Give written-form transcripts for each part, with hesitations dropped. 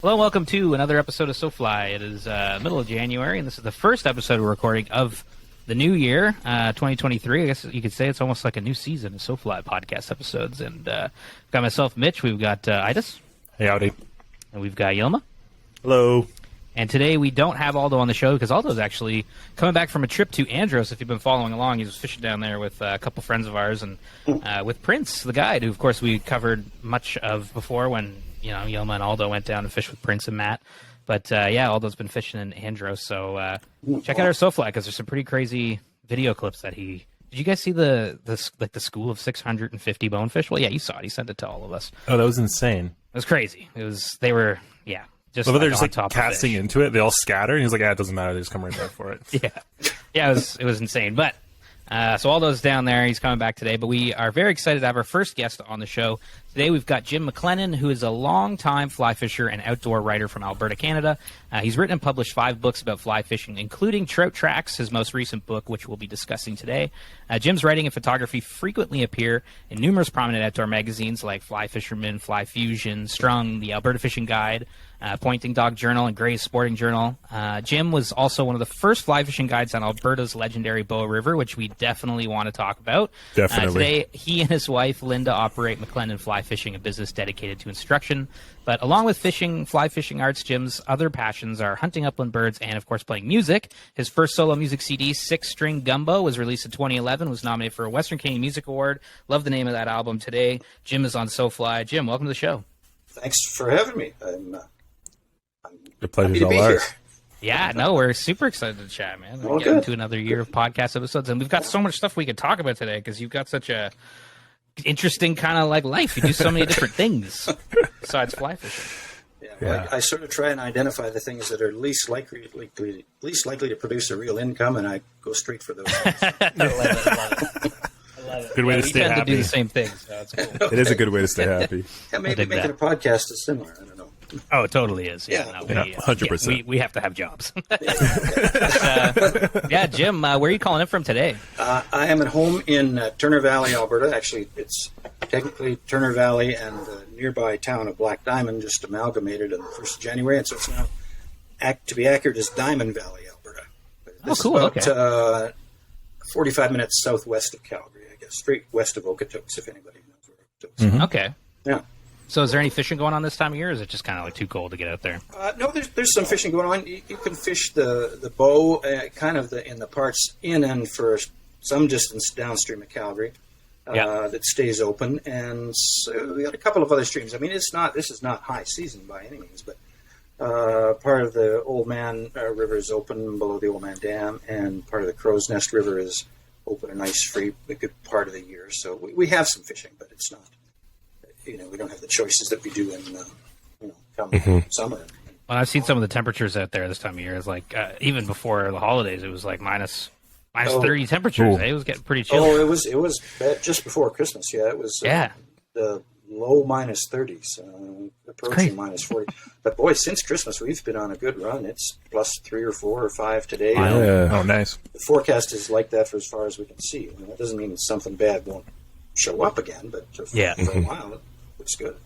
Hello, and welcome to another episode of SoFly. It is middle of January, and this is the first episode we're recording of the new year, 2023. I guess you could say it's almost like a new season of SoFly podcast episodes. And got myself, Mitch. We've got Idis. Hey, howdy. And we've got Yilma. Hello. And today we don't have Aldo on the show because Aldo's actually coming back from a trip to Andros. If you've been following along, he was fishing down there with a couple friends of ours and with Prince, the guide, who, of course, we covered much of before when Yilma and Aldo went down to fish with Prince and Matt. But, Aldo's been fishing in Andros, so check out our SoFly because there's some pretty crazy video clips that he... Did you guys see the school of 650 bonefish? Well, yeah, you saw it. He sent it to all of us. Oh, that was insane. It was crazy. Just they're just like casting into it. They all scatter, and he's like, "Yeah, it doesn't matter. They just come right back for it." It was insane. But so Aldo's down there. He's coming back today. But we are very excited to have our first guest on the show today. We've got Jim McLennan, who is a longtime fly fisher and outdoor writer from Alberta, Canada. He's written and published 5 books about fly fishing, including Trout Tracks, his most recent book, which we'll be discussing today. Jim's writing and photography frequently appear in numerous prominent outdoor magazines like Fly Fisherman, Fly Fusion, Strung, the Alberta Fishing Guide, Pointing Dog Journal, and Gray's Sporting Journal. Jim was also one of the first fly fishing guides on Alberta's legendary Boa River, which we definitely want to talk about. Definitely. Today, he and his wife, Linda, operate McLennan Fly Fishing, a business dedicated to instruction. But along with fishing, fly fishing arts, Jim's other passions are hunting upland birds and, of course, playing music. His first solo music CD, Six String Gumbo, was released in 2011, was nominated for a Western Canadian Music Award. Love the name of that album. Today, Jim is on SoFly. Jim, welcome to the show. Thanks for having me. The pleasure's all ours. ours. Yeah, no, we're super excited to chat, man. We're getting to another year of podcast episodes, and we've got so much stuff we could talk about today because you've got such a interesting kind of like life. You do so many different things besides fly fishing. Yeah. I sort of try and identify the things that are least likely to produce a real income, and I go straight for those. I love it. Good way to stay happy. We tend to do the same things. So it's cool. It is a good way to stay happy. Yeah, maybe making a podcast is similar. I don't know. Oh, it totally is. Yeah, 100%. We have to have jobs. Jim, where are you calling in from today? I am at home in Turner Valley, Alberta. Actually, it's technically Turner Valley and the nearby town of Black Diamond just amalgamated on the 1st of January, and so it's now, to be accurate, is Diamond Valley, Alberta. This cool. Is about 45 minutes southwest of Calgary, I guess, straight west of Okotoks, if anybody knows where Okotoks is. Mm-hmm. Okay. Yeah. So is there any fishing going on this time of year, or is it just kind of like too cold to get out there? No, there's some fishing going on. You can fish the bow in the parts in and for some distance downstream of Calgary that stays open. And so we got a couple of other streams. I mean, this is not high season by any means, but part of the Old Man River is open below the Old Man Dam, and part of the Crow's Nest River is open and ice-free a good part of the year. So we have some fishing, but it's not. We don't have the choices that we do in come summer. Well, I've seen some of the temperatures out there this time of year. It's like even before the holidays, it was like minus 30 temperatures. It was getting pretty chilly. Oh, it was bad just before Christmas. Yeah, it was. The low minus 30s, approaching minus 40. But boy, since Christmas, we've been on a good run. It's plus 3 or 4 or 5 today. Oh, nice. The forecast is like that for as far as we can see. That doesn't mean something bad won't show up again, but for a while, it looks good.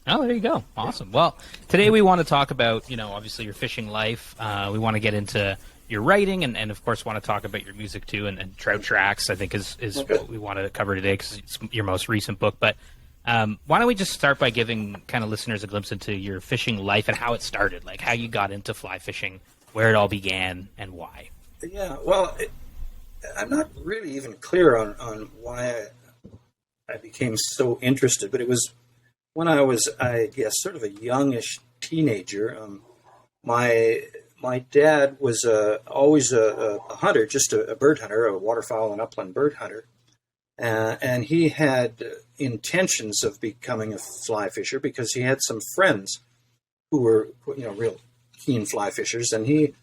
Oh, there you go. Awesome. Well, today we want to talk about, obviously your fishing life. We want to get into your writing and of course, want to talk about your music too. And Trout Tracks, I think, is what we want to cover today because it's your most recent book. But why don't we just start by giving kind of listeners a glimpse into your fishing life and how it started, like how you got into fly fishing, where it all began, and why? Yeah, well, I'm not really even clear on why I became so interested, but it was when I was, I guess, sort of a youngish teenager. My dad was always a hunter, just a bird hunter, a waterfowl and upland bird hunter, and he had intentions of becoming a fly fisher because he had some friends who were, real keen fly fishers, and he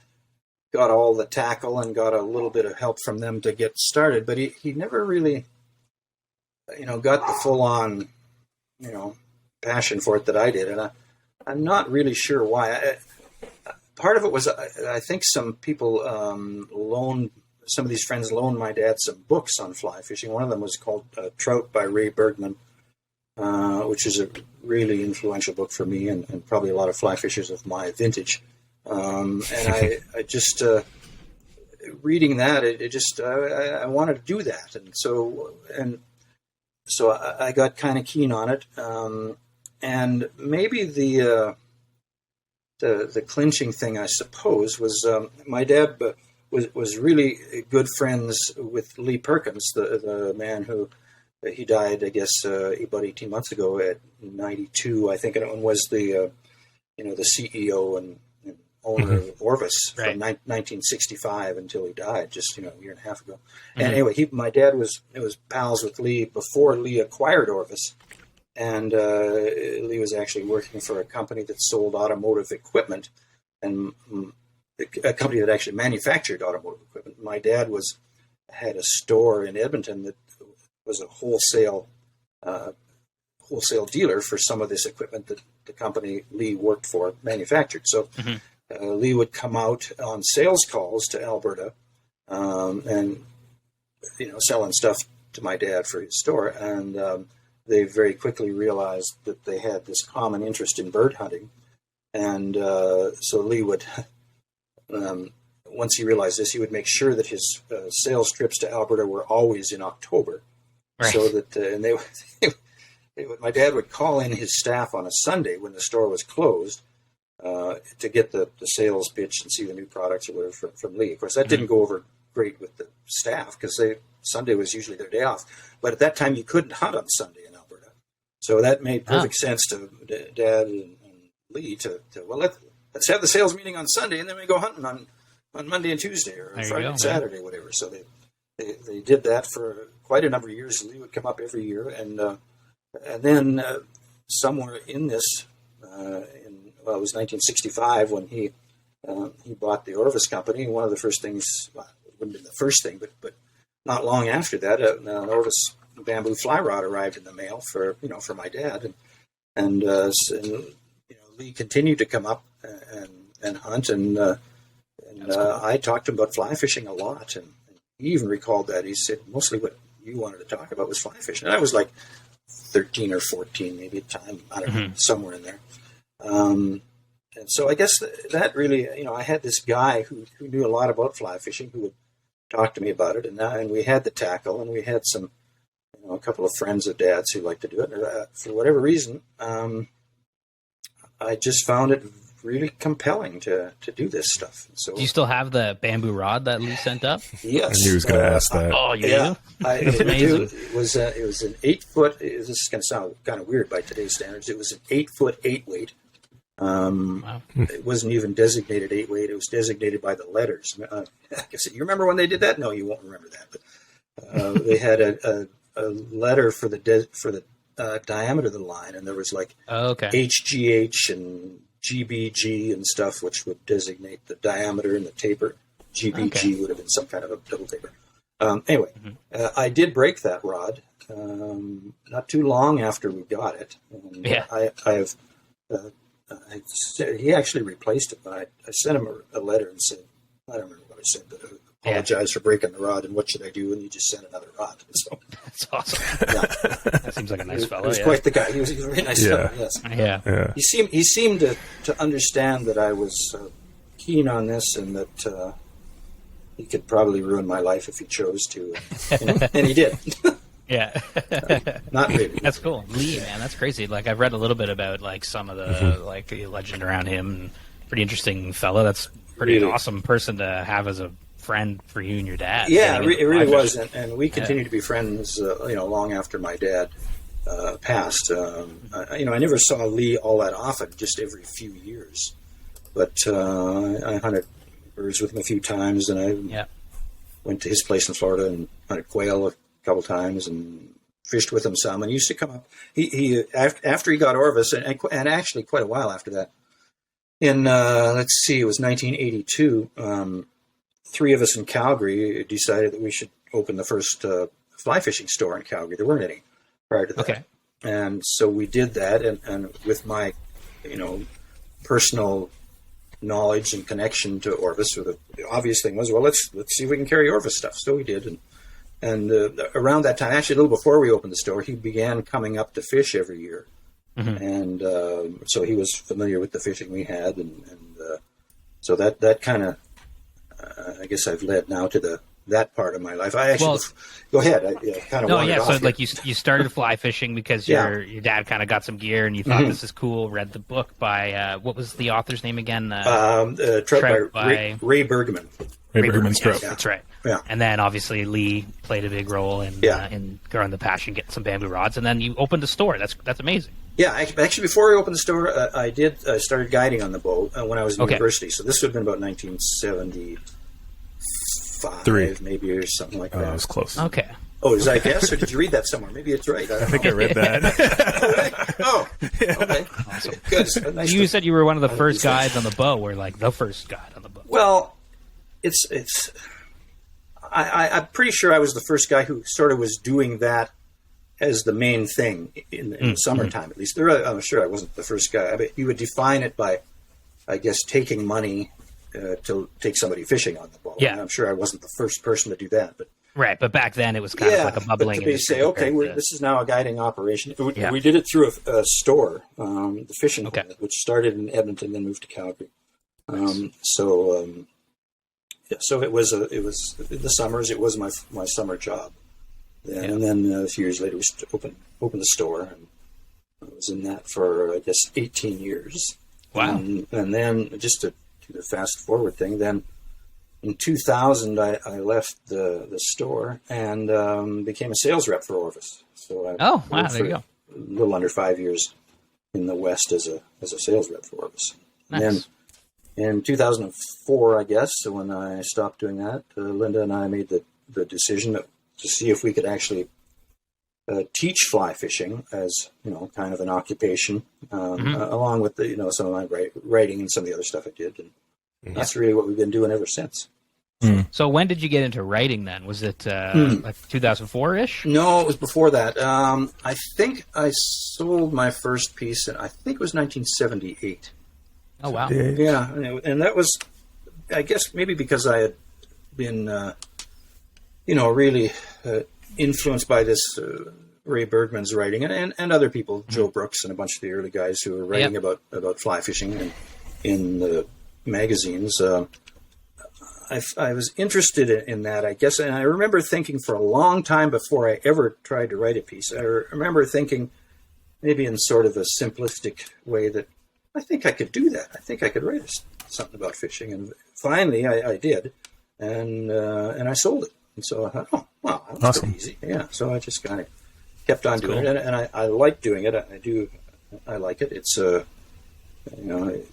got all the tackle and got a little bit of help from them to get started, but he never really got the full-on, passion for it that I did, and I'm not really sure why. Part of it was I think some people some of these friends loaned my dad some books on fly fishing. One of them was called Trout by Ray Bergman, which is a really influential book for me, and probably a lot of fly fishers of my vintage. And I just reading that, I wanted to do that, and so I got kind of keen on it. And maybe the clinching thing, I suppose, was my dad was really good friends with Lee Perkins, the man who he died, I guess, about 18 months ago at 92, I think, and was the CEO and owner of Orvis from 1965 until he died, just a year and a half ago. And anyway, my dad was pals with Lee before Lee acquired Orvis, and Lee was actually working for a company that sold automotive equipment, and a company that actually manufactured automotive equipment. My dad had a store in Edmonton that was a wholesale dealer for some of this equipment that the company Lee worked for manufactured. So Lee would come out on sales calls to Alberta, and selling stuff to my dad for his store, and they very quickly realized that they had this common interest in bird hunting, and so Lee would. Once he realized this, he would make sure that his sales trips to Alberta were always in October, so that and my dad would call in his staff on a Sunday when the store was closed to get the sales pitch and see the new products or whatever from Lee. Of course, that didn't go over great with the staff because Sunday was usually their day off. But at that time, you couldn't hunt on Sunday in Alberta, so that made perfect sense to Dad and Lee to let's have the sales meeting on Sunday, and then we go hunting on Monday and Tuesday, or Friday and Saturday, whatever. So they did that for quite a number of years. Lee would come up every year, and then somewhere in this, it was 1965 when he bought the Orvis company. One of the first things, well, it wouldn't have been the first thing, but not long after that, an Orvis bamboo fly rod arrived in the mail for my dad, and Lee continued to come up and hunt, and cool. I talked to him about fly fishing a lot, and he even recalled that. He said mostly what you wanted to talk about was fly fishing, and I was like 13 or 14 maybe at the time, I don't know, somewhere in there. And so I guess that really, I had this guy who knew a lot about fly fishing who would talk to me about it, and we had the tackle, and we had some, a couple of friends of Dad's who liked to do it. And, for whatever reason, I just found it really compelling to do this stuff. So, do you still have the bamboo rod that Lee sent up? Yes. I knew he was going to ask that. Oh, you do? It's amazing. It was an 8-foot. This is going to sound kind of weird by today's standards. It was an 8-foot 8-weight. Wow. It wasn't even designated 8-weight. It was designated by the letters. I guess you remember when they did that? No, you won't remember that. But they had a letter for the diameter of the line, and there was like HGH and GBG and stuff, which would designate the diameter and the taper. GBG would have been some kind of a double taper. Anyway, I did break that rod not too long after we got it. And he actually replaced it, but I sent him a letter and said, I don't remember what I said, but I apologize for breaking the rod, and what should I do? And he just sent another rod. So, that's awesome. That seems like a nice fellow. He was quite the guy. He was a very nice fellow, yes. Yeah. He seemed to understand that I was keen on this, and that he could probably ruin my life if he chose to. And he did. Yeah. Not really. That's cool. Lee, man, that's crazy. Like, I've read a little bit about like some of the like the legend around him. Pretty interesting fellow. That's pretty awesome person to have as a friend for you and your dad. Yeah, it really was, and we continued to be friends. Long after my dad passed. I never saw Lee all that often, just every few years. But I hunted birds with him a few times, and I went to his place in Florida and hunted quail a couple times, and fished with him some. And he used to come up. He after he got Orvis, and actually quite a while after that. In it was 1982. 3 of us in Calgary decided that we should open the first fly fishing store in Calgary. There weren't any prior to that. Okay. And so we did that, and with my, personal knowledge and connection to Orvis, so the obvious thing was, well, let's see if we can carry Orvis stuff. So we did, and around that time, actually a little before we opened the store, he began coming up to fish every year and so he was familiar with the fishing we had, and so that kind of, I guess I've led now to that part of my life. I actually go ahead. I kind of wandered off so here. like you started fly fishing because your dad kind of got some gear and you thought this is cool. Read the book by what was the author's name again? Trout by Ray Bergman. Ray Bergman's Trout. That's right. Yeah. And then obviously Lee played a big role in growing the passion, getting some bamboo rods, and then you opened a store. That's amazing. Yeah, actually, before I opened the store, I started guiding on the boat when I was in university. So this would have been about 1975, maybe, or something like that. That was close. Okay. Oh, is that a guess, or did you read that somewhere? Maybe it's right. I think I read that. Oh, okay. Awesome. Good. Nice You said you were one of the first guys on the boat, or like the first guy on the boat. Well, I'm pretty sure I was the first guy who sort of was doing that as the main thing in the summertime, at least. I'm sure I wasn't the first guy. I mean, you would define it by, I guess, taking money to take somebody fishing on the boat. Yeah. And I'm sure I wasn't the first person to do that, but right. But back then it was kind of like a bubbling. But to say, okay, this is now a guiding operation. We did it through a store, the fishing, which started in Edmonton, then moved to Calgary. So it was in the summers. It was my summer job. And then a few years later, we opened the store, and I was in that for, I guess, 18 years. Wow. And then, just to do the fast forward thing, then in 2000, I left the store and became a sales rep for Orvis. So I there you go. A little under 5 years in the West as a sales rep for Orvis. Nice. And then in 2004, I guess, so when I stopped doing that, Linda and I made the decision to see if we could actually teach fly fishing as, kind of an occupation, along with some of my writing and some of the other stuff I did. And that's really what we've been doing ever since. So when did you get into writing then? Was it like 2004-ish? No, it was before that. I think I sold my first piece, and I think it was 1978. Oh, wow. Yeah, and that was, I guess, maybe because I had been, really influenced by this Ray Bergman's writing and other people, Joe Brooks and a bunch of the early guys who were writing about fly fishing in the magazines. I was interested in that, I guess, and I remember thinking for a long time before I ever tried to write a piece. I remember thinking, maybe in sort of a simplistic way, that I think I could do that. I think I could write something about fishing, and finally I did, and I sold it. And so I thought, oh, wow, that was pretty easy. Yeah, so I just kind of kept on doing it, and I like doing it. I like it. It's at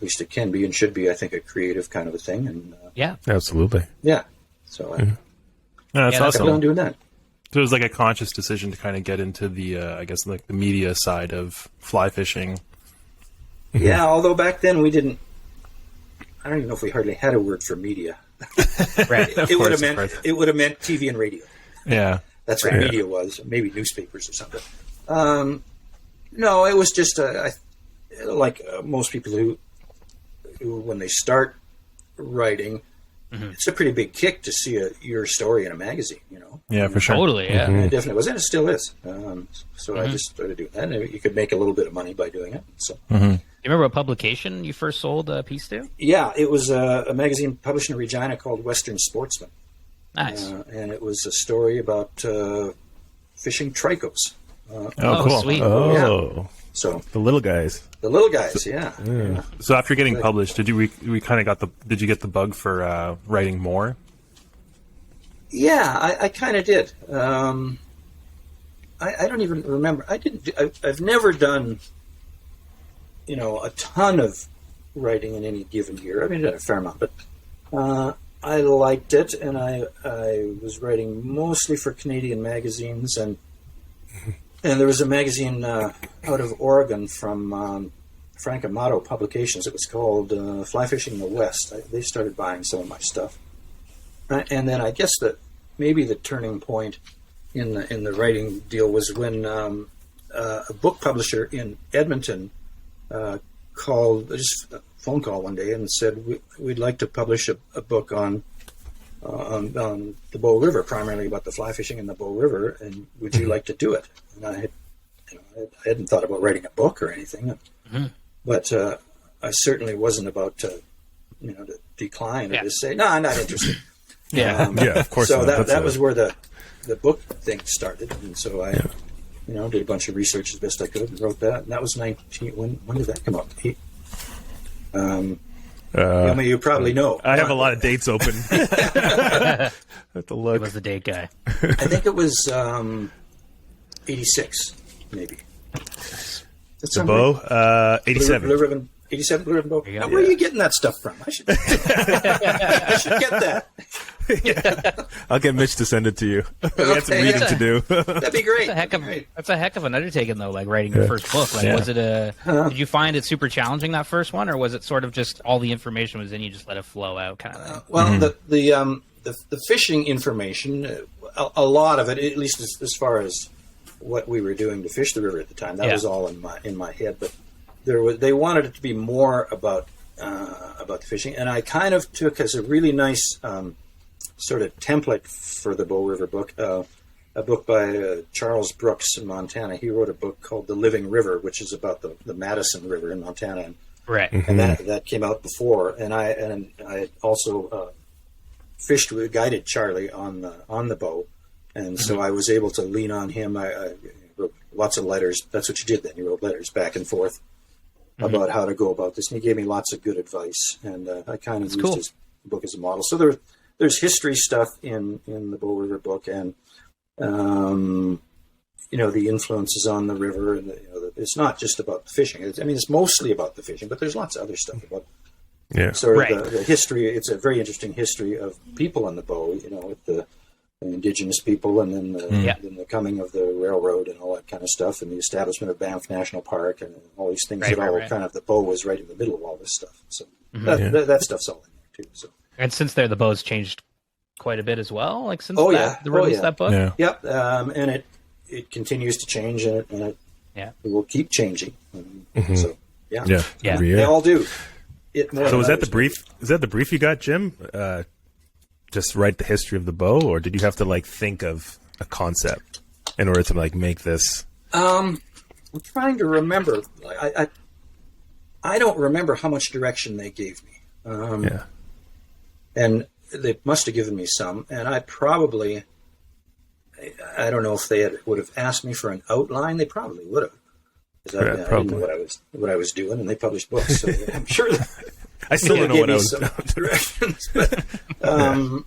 least it can be and should be, I think, a creative kind of a thing. And yeah, absolutely. Yeah. So that's awesome. kept on doing that. So it was like a conscious decision to kind of get into the, I guess, like the media side of fly fishing. Yeah, although back then I don't even know if we hardly had a word for media. Right. It would have meant TV and radio. Yeah. That's what media was, maybe newspapers or something. No, it was just like most people who when they start writing, it's a pretty big kick to see your story in a magazine, Yeah, for sure. Totally, yeah. It definitely was, and it still is. So I just started doing that, and you could make a little bit of money by doing it. So. Do you remember what publication you first sold a piece to? Yeah, it was a magazine published in Regina called Western Sportsman. Nice. And it was a story about fishing trichos. Cool. Sweet. Oh. Yeah. So the little guys. The little guys, yeah. So after getting published, did you get the bug for writing more? Yeah, I kind of did. I don't even remember. I've never done, a ton of writing in any given year. I mean, I did a fair amount, but I liked it, and I was writing mostly for Canadian magazines, and there was a magazine out of Oregon from Frank Amato Publications. It was called Fly Fishing in the West. They started buying some of my stuff, and then I guess that maybe the turning point in the writing deal was when a book publisher in Edmonton called, just a phone call one day, and said, we'd like to publish a book on the Bow River, primarily about the fly fishing in the Bow River, and would you like to do it? And I had I hadn't thought about writing a book or anything, but I certainly wasn't about to decline or to say, no, I'm not interested. Of course. So that was where the book thing started, and so I, did a bunch of research as best I could and wrote that. And that was 19. When did that come out? You probably know. I have a lot of dates open. I have to look. It was the date guy. I think it was 86, maybe. The bow, 87. Blue Ribbon 87 Blue Ribbon bow. Now, where are you getting that stuff from? I should get that. I'll get Mitch to send it to you. We have some reading to do. That'd be great. That's a heck of an undertaking, though. Like writing your first book. Like, was it did you find it super challenging, that first one, or was it sort of just all the information was in, you just let it flow out, kind of thing? Well, the fishing information, a lot of it, at least as far as what we were doing to fish the river at the time, that was all in my head. But they wanted it to be more about the fishing, and I kind of took as a really nice sort of template for the Bow River book, a book by Charles Brooks in Montana. He wrote a book called The Living River, which is about the Madison River in Montana. And, right. And that came out before. And I also guided Charlie on the bow. And so I was able to lean on him. I wrote lots of letters. That's what you did then. You wrote letters back and forth about how to go about this. And he gave me lots of good advice. And I kind of used his book as a model. So there's history stuff in the Bow River book, and the influences on the river, and it's not just about the fishing. It's mostly about the fishing, but there's lots of other stuff about the history. It's a very interesting history of people on the Bow, with the indigenous people, and then the coming of the railroad and all that kind of stuff, and the establishment of Banff National Park, and all these things kind of the Bow was right in the middle of all this stuff. So that stuff's all in there too. So. And since there, the bow's changed quite a bit as well. Like since the release of that book. Yeah. Yep. And it continues to change, and it will keep changing. So every year. They all do. So is that the brief? Is that the brief you got, Jim? Just write the history of the bow, or did you have to think of a concept in order to make this? I'm trying to remember. I don't remember how much direction they gave me. And they must have given me some, and I don't know if they would have asked me for an outline. They probably would have, because I didn't know what I was doing, and they published books, so I'm sure I still don't know what I was doing. Directions, but, and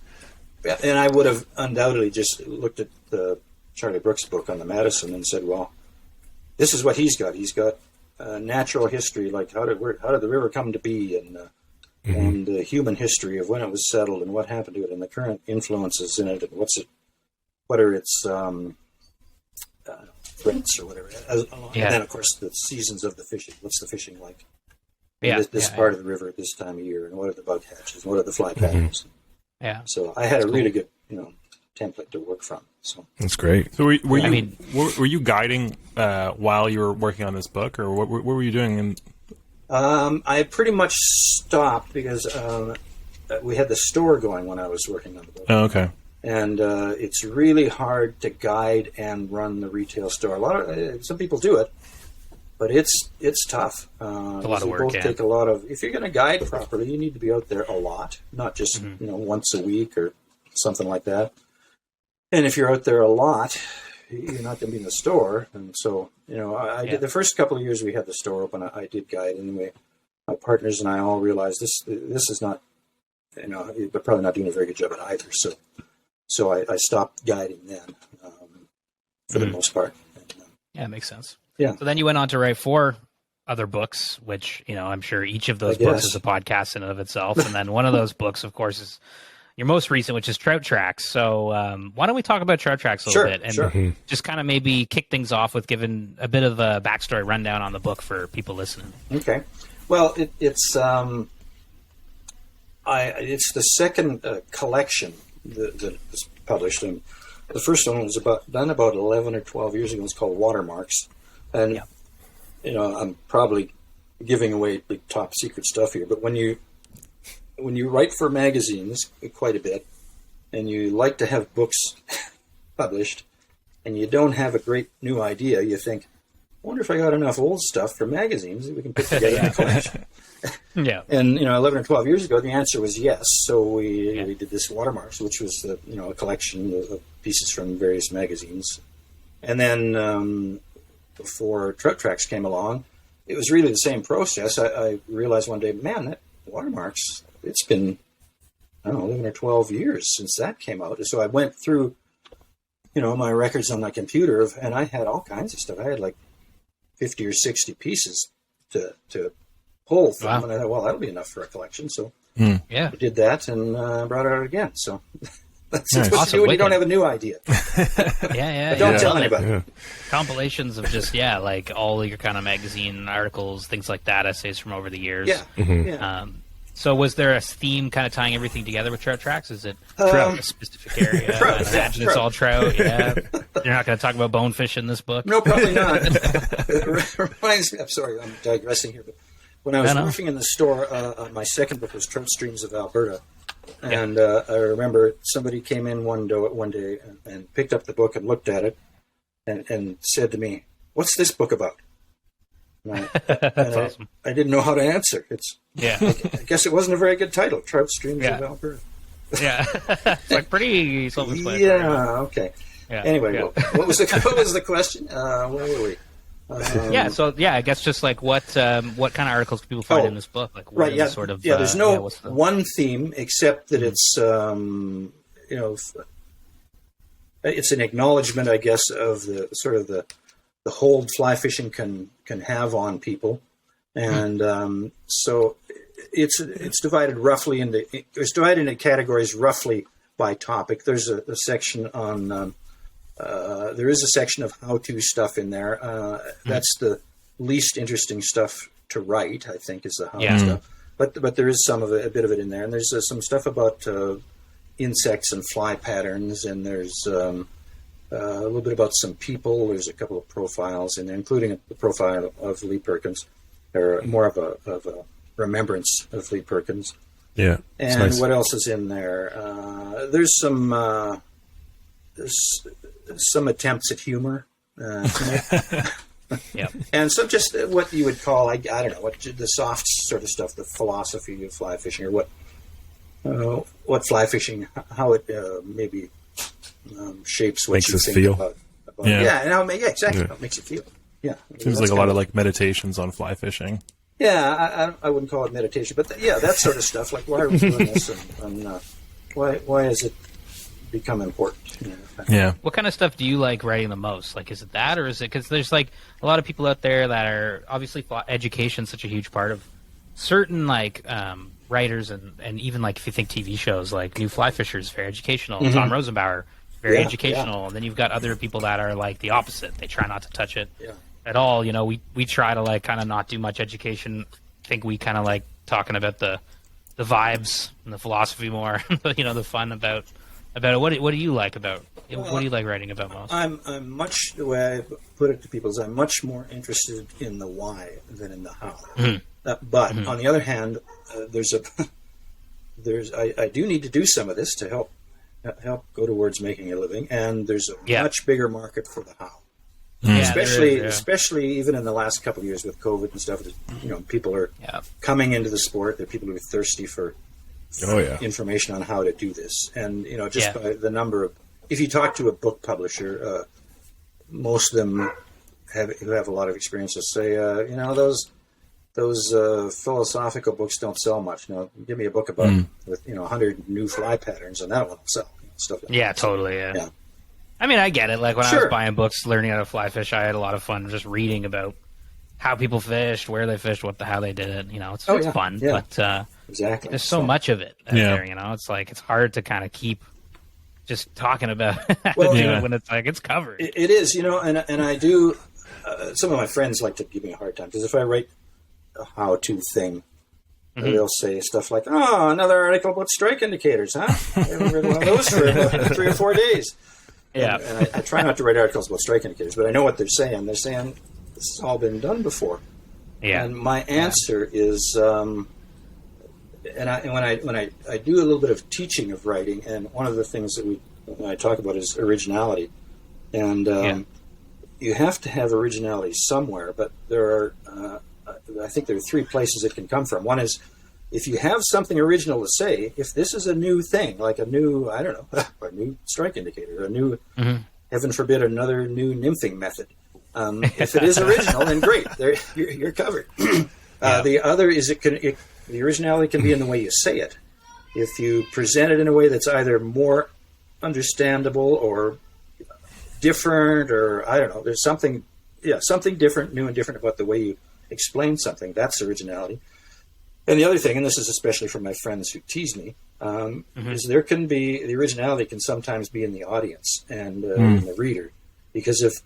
I would have undoubtedly just looked at the Charlie Brooks book on the Madison and said, well, this is what he's got. He's got natural history, like how did the river come to be, and the human history of when it was settled and what happened to it, and the current influences in it, and what are its threats or whatever. And then, of course, the seasons of the fishing. What's the fishing like? This part of the river at this time of year, and what are the bug hatches, and what are the fly patterns? Yeah. So I had a really good, template to work from. So that's great. So were you guiding while you were working on this book, or what were you doing? I pretty much stopped because we had the store going when I was working on the book. Oh, okay. And it's really hard to guide and run the retail store. Some people do it, but it's tough. A lot of work. Both take a lot of. If you're going to guide properly, you need to be out there a lot, not just once a week or something like that. And if you're out there a lot, you're not going to be in the store. And so, I did the first couple of years we had the store open. I did guide, and my partners and I all realized this is not, we're probably not doing a very good job at either. So I stopped guiding then, for the most part. And, it makes sense. Yeah. So then you went on to write 4 other books, which, I'm sure each of those books is a podcast in and of itself. And then one of those books, of course, is your most recent, which is Trout Tracks. So why don't we talk about Trout Tracks a little bit and just kind of maybe kick things off with giving a bit of a backstory rundown on the book for people listening. Okay. Well, it's the second collection that was published, and the first one was done about 11 or 12 years ago. It's called Watermarks, and I'm probably giving away big top secret stuff here, but when you write for magazines quite a bit, and you like to have books published, and you don't have a great new idea, you think, wonder if I got enough old stuff for magazines that we can put together in a collection. Yeah. And 11 or 12 years ago, the answer was yes. So we did this Watermarks, which was a collection of pieces from various magazines. And then before Trout Tracks came along, it was really the same process. I realized one day, man, that Watermarks, it's been, I don't know, 11 or 12 years since that came out. So I went through, my records on my computer, and I had all kinds of stuff. I had like 50 or 60 pieces to pull from. Wow. And I thought, well, that'll be enough for a collection. So I did that and brought it out again. So that's what you do when you don't have a new idea. But don't tell anybody. Yeah. Compilations of just, like all your kind of magazine articles, things like that, essays from over the years. Yeah. Mm-hmm. Yeah. So was there a theme kind of tying everything together with Trout Tracks? Is it trout, a specific area? Trout, I imagine it's all trout. Yeah. You're not going to talk about bonefish in this book? No, probably not. It reminds me, I'm sorry, I'm digressing here, but when I was working in the store, my second book was Trout Streams of Alberta. And I remember somebody came in one day and picked up the book and looked at it and said to me, "What's this book about?" That's awesome. I didn't know how to answer. I guess it wasn't a very good title, Trout Streams of Alberta. It's like pretty self-explanatory. Yeah, okay. Yeah, anyway, what was the question? Where were we? I guess just like what kind of articles can people find in this book? Like, what is sort of there's no one theme except that it's it's an acknowledgement, I guess, of the sort of the hold fly fishing can have on people, and so it's divided roughly into categories roughly by topic. There's a section on there is a section of how-to stuff in there. That's the least interesting stuff to write, I think, is the how-to stuff. But there is a bit of it in there, and there's some stuff about insects and fly patterns, and there's a little bit about some people. There's a couple of profiles in there, including the profile of Lee Perkins, or more of a remembrance of Lee Perkins. Yeah. And nice. What else is in there? There's some attempts at humor. And some just what you would call, I don't know, what the soft sort of stuff, the philosophy of fly fishing, or what fly fishing, how it maybe shapes what makes you us think feel. About and how exactly how it makes you feel. Yeah, seems like a lot of like meditations on fly fishing. Yeah, I wouldn't call it meditation, but that sort of stuff. Like, why are we doing this, and why has it become important? Yeah. What kind of stuff do you like writing the most? Like, is it that, or is it because there's like a lot of people out there that are obviously education such a huge part of certain like writers and even like if you think TV shows like New Fly Fishers, very educational. Mm-hmm. Tom Rosenbauer, very educational. And then you've got other people that are like the opposite. They try not to touch it at all. You know, we try to like kind of not do much education. I think we kind of like talking about the vibes and the philosophy more. The fun about it. What do you like about? What do you like writing about most? I'm much, the way I put it to people is I'm much more interested in the why than in the how. Mm-hmm. But on the other hand, I do need to do some of this to help go towards making a living, and there's a much bigger market for the how. Especially even in the last couple of years with COVID and stuff. People are coming into the sport. There are people who are thirsty for information on how to do this, and by the number of, if you talk to a book publisher, most of them who have a lot of experience will say, those philosophical books don't sell much. Give me a book about with 100 new fly patterns, and that one will sell. Stuff like that. Totally. Yeah. I mean, I get it. Like when I was buying books, learning how to fly fish, I had a lot of fun just reading about how people fished, where they fished, how they did it. It's fun, but exactly. There's so much of it out there. It's like it's hard to kind of keep just talking about how to do it when it's like it's covered. It is, and I do. Some of my friends like to give me a hard time because if I write a how-to thing, they'll say stuff like, "Oh, another article about strike indicators, huh? I haven't read one of those for about 3 or 4 days." Yeah, and I try not to write articles about strike indicators, but I know what they're saying. They're saying this has all been done before. Yeah, and my answer is, when I do a little bit of teaching of writing, and one of the things that I talk about is originality, and you have to have originality somewhere, but there are, I think there are three places it can come from. One is, if you have something original to say, if this is a new thing, like a new, I don't know, a new strike indicator, a new, heaven forbid, another new nymphing method. If it is original, then great, you're covered. The other is the originality can be in the way you say it. If you present it in a way that's either more understandable or different, or I don't know, there's something different, new and different about the way you explain something. That's originality. And the other thing, and this is especially for my friends who tease me, is the originality can sometimes be in the audience and in the reader, because if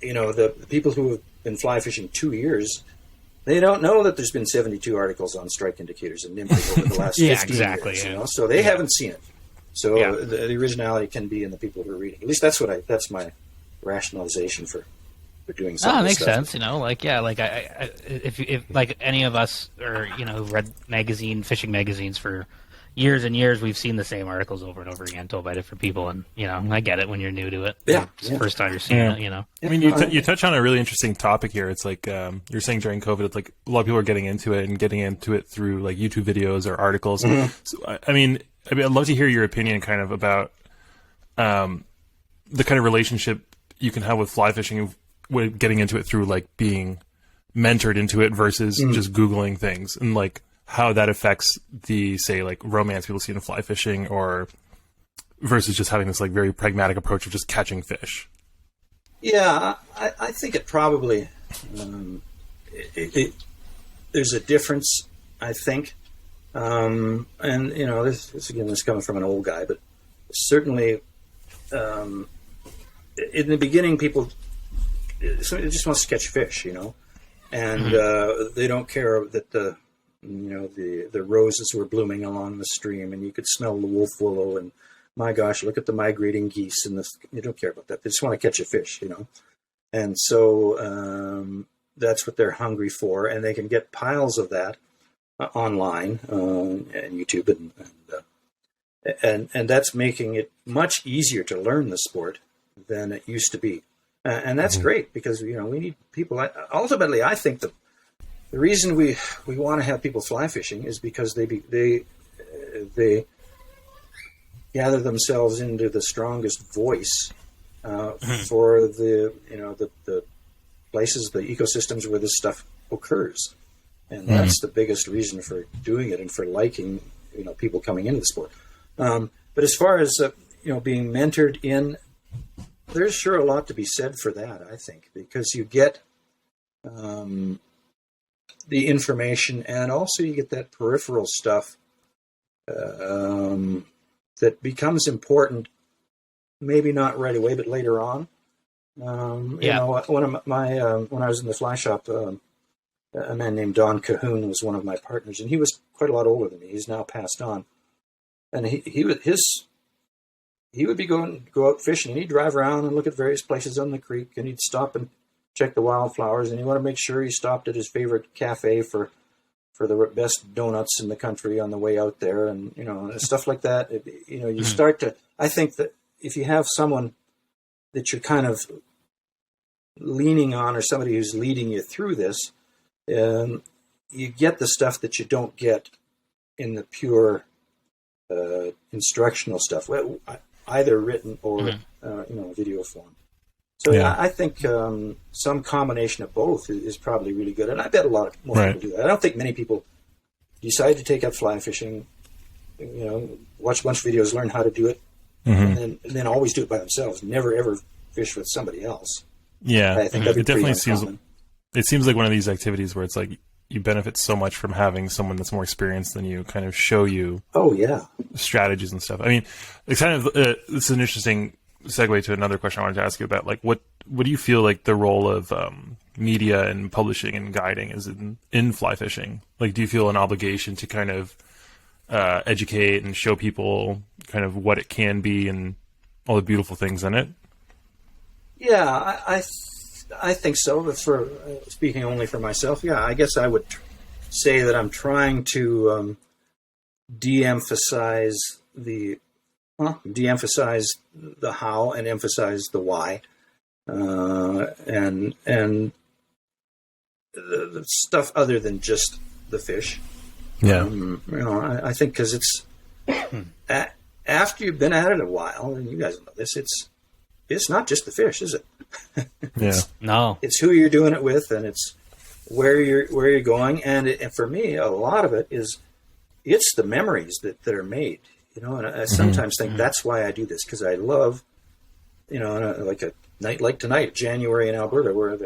the people who have been fly fishing 2 years, they don't know that there's been 72 articles on strike indicators and nymphing over the last 15 years. So they haven't seen it. So the originality can be in the people who are reading. At least that's my rationalization for doing something. It makes sense. If like any of us or who've read fishing magazines for years and years, we've seen the same articles over and over again told by different people, and I get it when you're new to it. It's the first time you're seeing it. I mean, you touch on a really interesting topic here. It's like you're saying during COVID, it's like a lot of people are getting into it through like YouTube videos or articles. So, I mean, I'd love to hear your opinion kind of about the kind of relationship you can have with fly fishing, with getting into it through like being mentored into it versus just Googling things, and like how that affects the, say, like romance people see in fly fishing, or versus just having this like very pragmatic approach of just catching fish. Yeah, I think it probably there's a difference, I think. And this again is coming from an old guy, but certainly in the beginning, somebody just wants to catch fish, and they don't care that the roses were blooming along the stream, and you could smell the wolf willow, and my gosh, look at the migrating geese, and they don't care about that. They just want to catch a fish, and so that's what they're hungry for, and they can get piles of that online and YouTube, and that's making it much easier to learn the sport than it used to be, and that's great, because we need people. Ultimately, I think the reason we want to have people fly fishing is because they gather themselves into the strongest voice for the places, the ecosystems where this stuff occurs. And that's the biggest reason for doing it and for liking, people coming into the sport. But as far as, being mentored in, there's sure a lot to be said for that, I think, because you get the information, and also you get that peripheral stuff that becomes important, maybe not right away, but later on. One of my when I was in the fly shop, a man named Don Cahoon was one of my partners, and he was quite a lot older than me. He's now passed on, and he would go out fishing, and he'd drive around and look at various places on the creek, and he'd stop and check the wildflowers, and he wanted to make sure he stopped at his favorite cafe for the best donuts in the country on the way out there, and stuff like that. You start to. I think that if you have someone that you're kind of leaning on, or somebody who's leading you through this, you get the stuff that you don't get in the pure instructional stuff, either written or video form. So I think some combination of both is probably really good, and I bet a lot more people do that. I don't think many people decide to take up fly fishing, watch a bunch of videos, learn how to do it, and then always do it by themselves. Never ever fish with somebody else. Yeah, I think it definitely seems. It seems like one of these activities where it's like you benefit so much from having someone that's more experienced than you kind of show you. Oh yeah, strategies and stuff. I mean, it's kind of this is an interesting segue to another question I wanted to ask you about. Like, what do you feel like the role of media and publishing and guiding is in fly fishing? Like, do you feel an obligation to kind of educate and show people kind of what it can be and all the beautiful things in it? Yeah, I think so. But for speaking only for myself, I guess I would say that I'm trying to de-emphasize the how and emphasize the why. and the stuff other than just the fish. Yeah. I think because it's after you've been at it a while, and you guys know this, it's not just the fish, is it? Yeah. No. It's who you're doing it with, and it's where you're going, and for me, a lot of it is it's the memories that are made. And I sometimes think that's why I do this, because I love, like a night like tonight, January in Alberta, where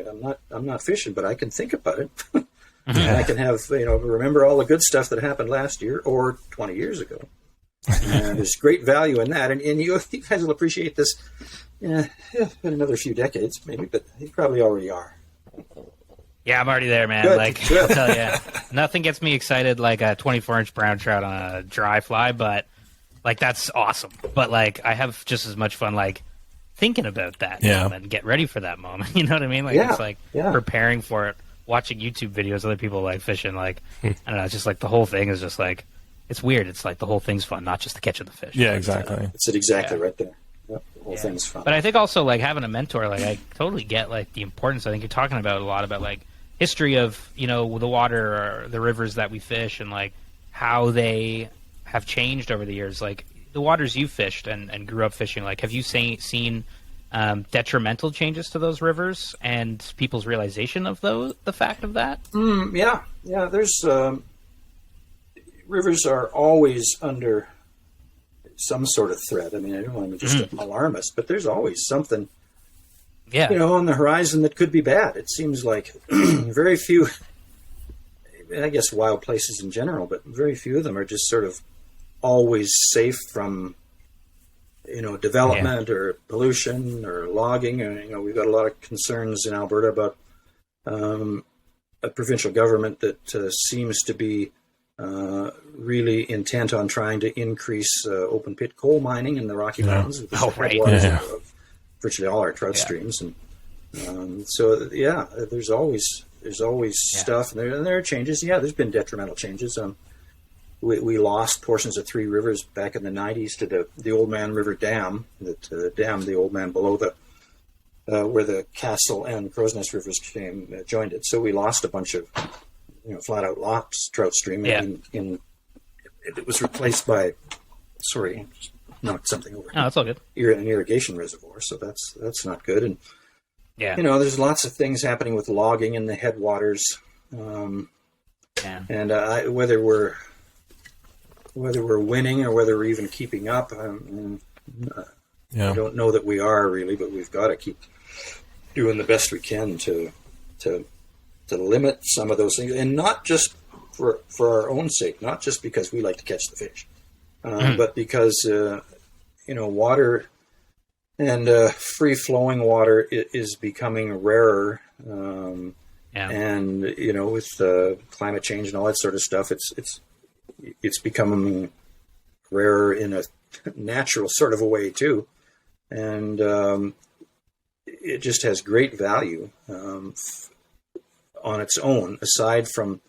I'm not fishing, but I can think about it. And I can have, remember all the good stuff that happened last year or 20 years ago. And there's great value in that. And you guys will appreciate this in another few decades, maybe, but you probably already are. Yeah, I'm already there, man. Good. I'll tell you, nothing gets me excited like a 24-inch brown trout on a dry fly, but that's awesome. But I have just as much fun thinking about that moment and get ready for that moment. You know what I mean? It's preparing for it, watching YouTube videos, other people fishing. I don't know, it's just the whole thing is just it's weird. It's the whole thing's fun, not just the catch of the fish. Yeah, exactly. It's exactly right there. Yep, the whole thing's fun. But I think also having a mentor, I totally get the importance. I think you're talking about a lot about history of the water or the rivers that we fish and how they have changed over the years. The waters you fished and grew up fishing, have you seen detrimental changes to those rivers and people's realization of the fact of that? Yeah. There's rivers are always under some sort of threat. I mean, I don't want to be just alarmist, but there's always something, on the horizon that could be bad. It seems like very few, I guess wild places in general, but very few of them are just sort of always safe from, development or pollution or logging. And, we've got a lot of concerns in Alberta about a provincial government that seems to be really intent on trying to increase open pit coal mining in the Rocky Mountains, which is the headwaters of virtually all our trout streams. And there's always stuff, and there are changes. Yeah, there's been detrimental changes. We lost portions of Three Rivers back in the 90s to the Old Man River Dam, the Old Man below where the Castle and Crow's Rivers joined it. So we lost a bunch of flat out lost trout stream. It was replaced by, knocked something over. No, that's all good. An irrigation reservoir, so that's not good. And there's lots of things happening with logging in the headwaters. And whether we're winning or whether we're even keeping up, I don't know that we are really, but we've got to keep doing the best we can to limit some of those things, and not just for our own sake, not just because we like to catch the fish, but because water and free-flowing water is becoming rarer, and with climate change and all that sort of stuff, it's becoming rarer in a natural sort of a way too, and it just has great value on its own, aside from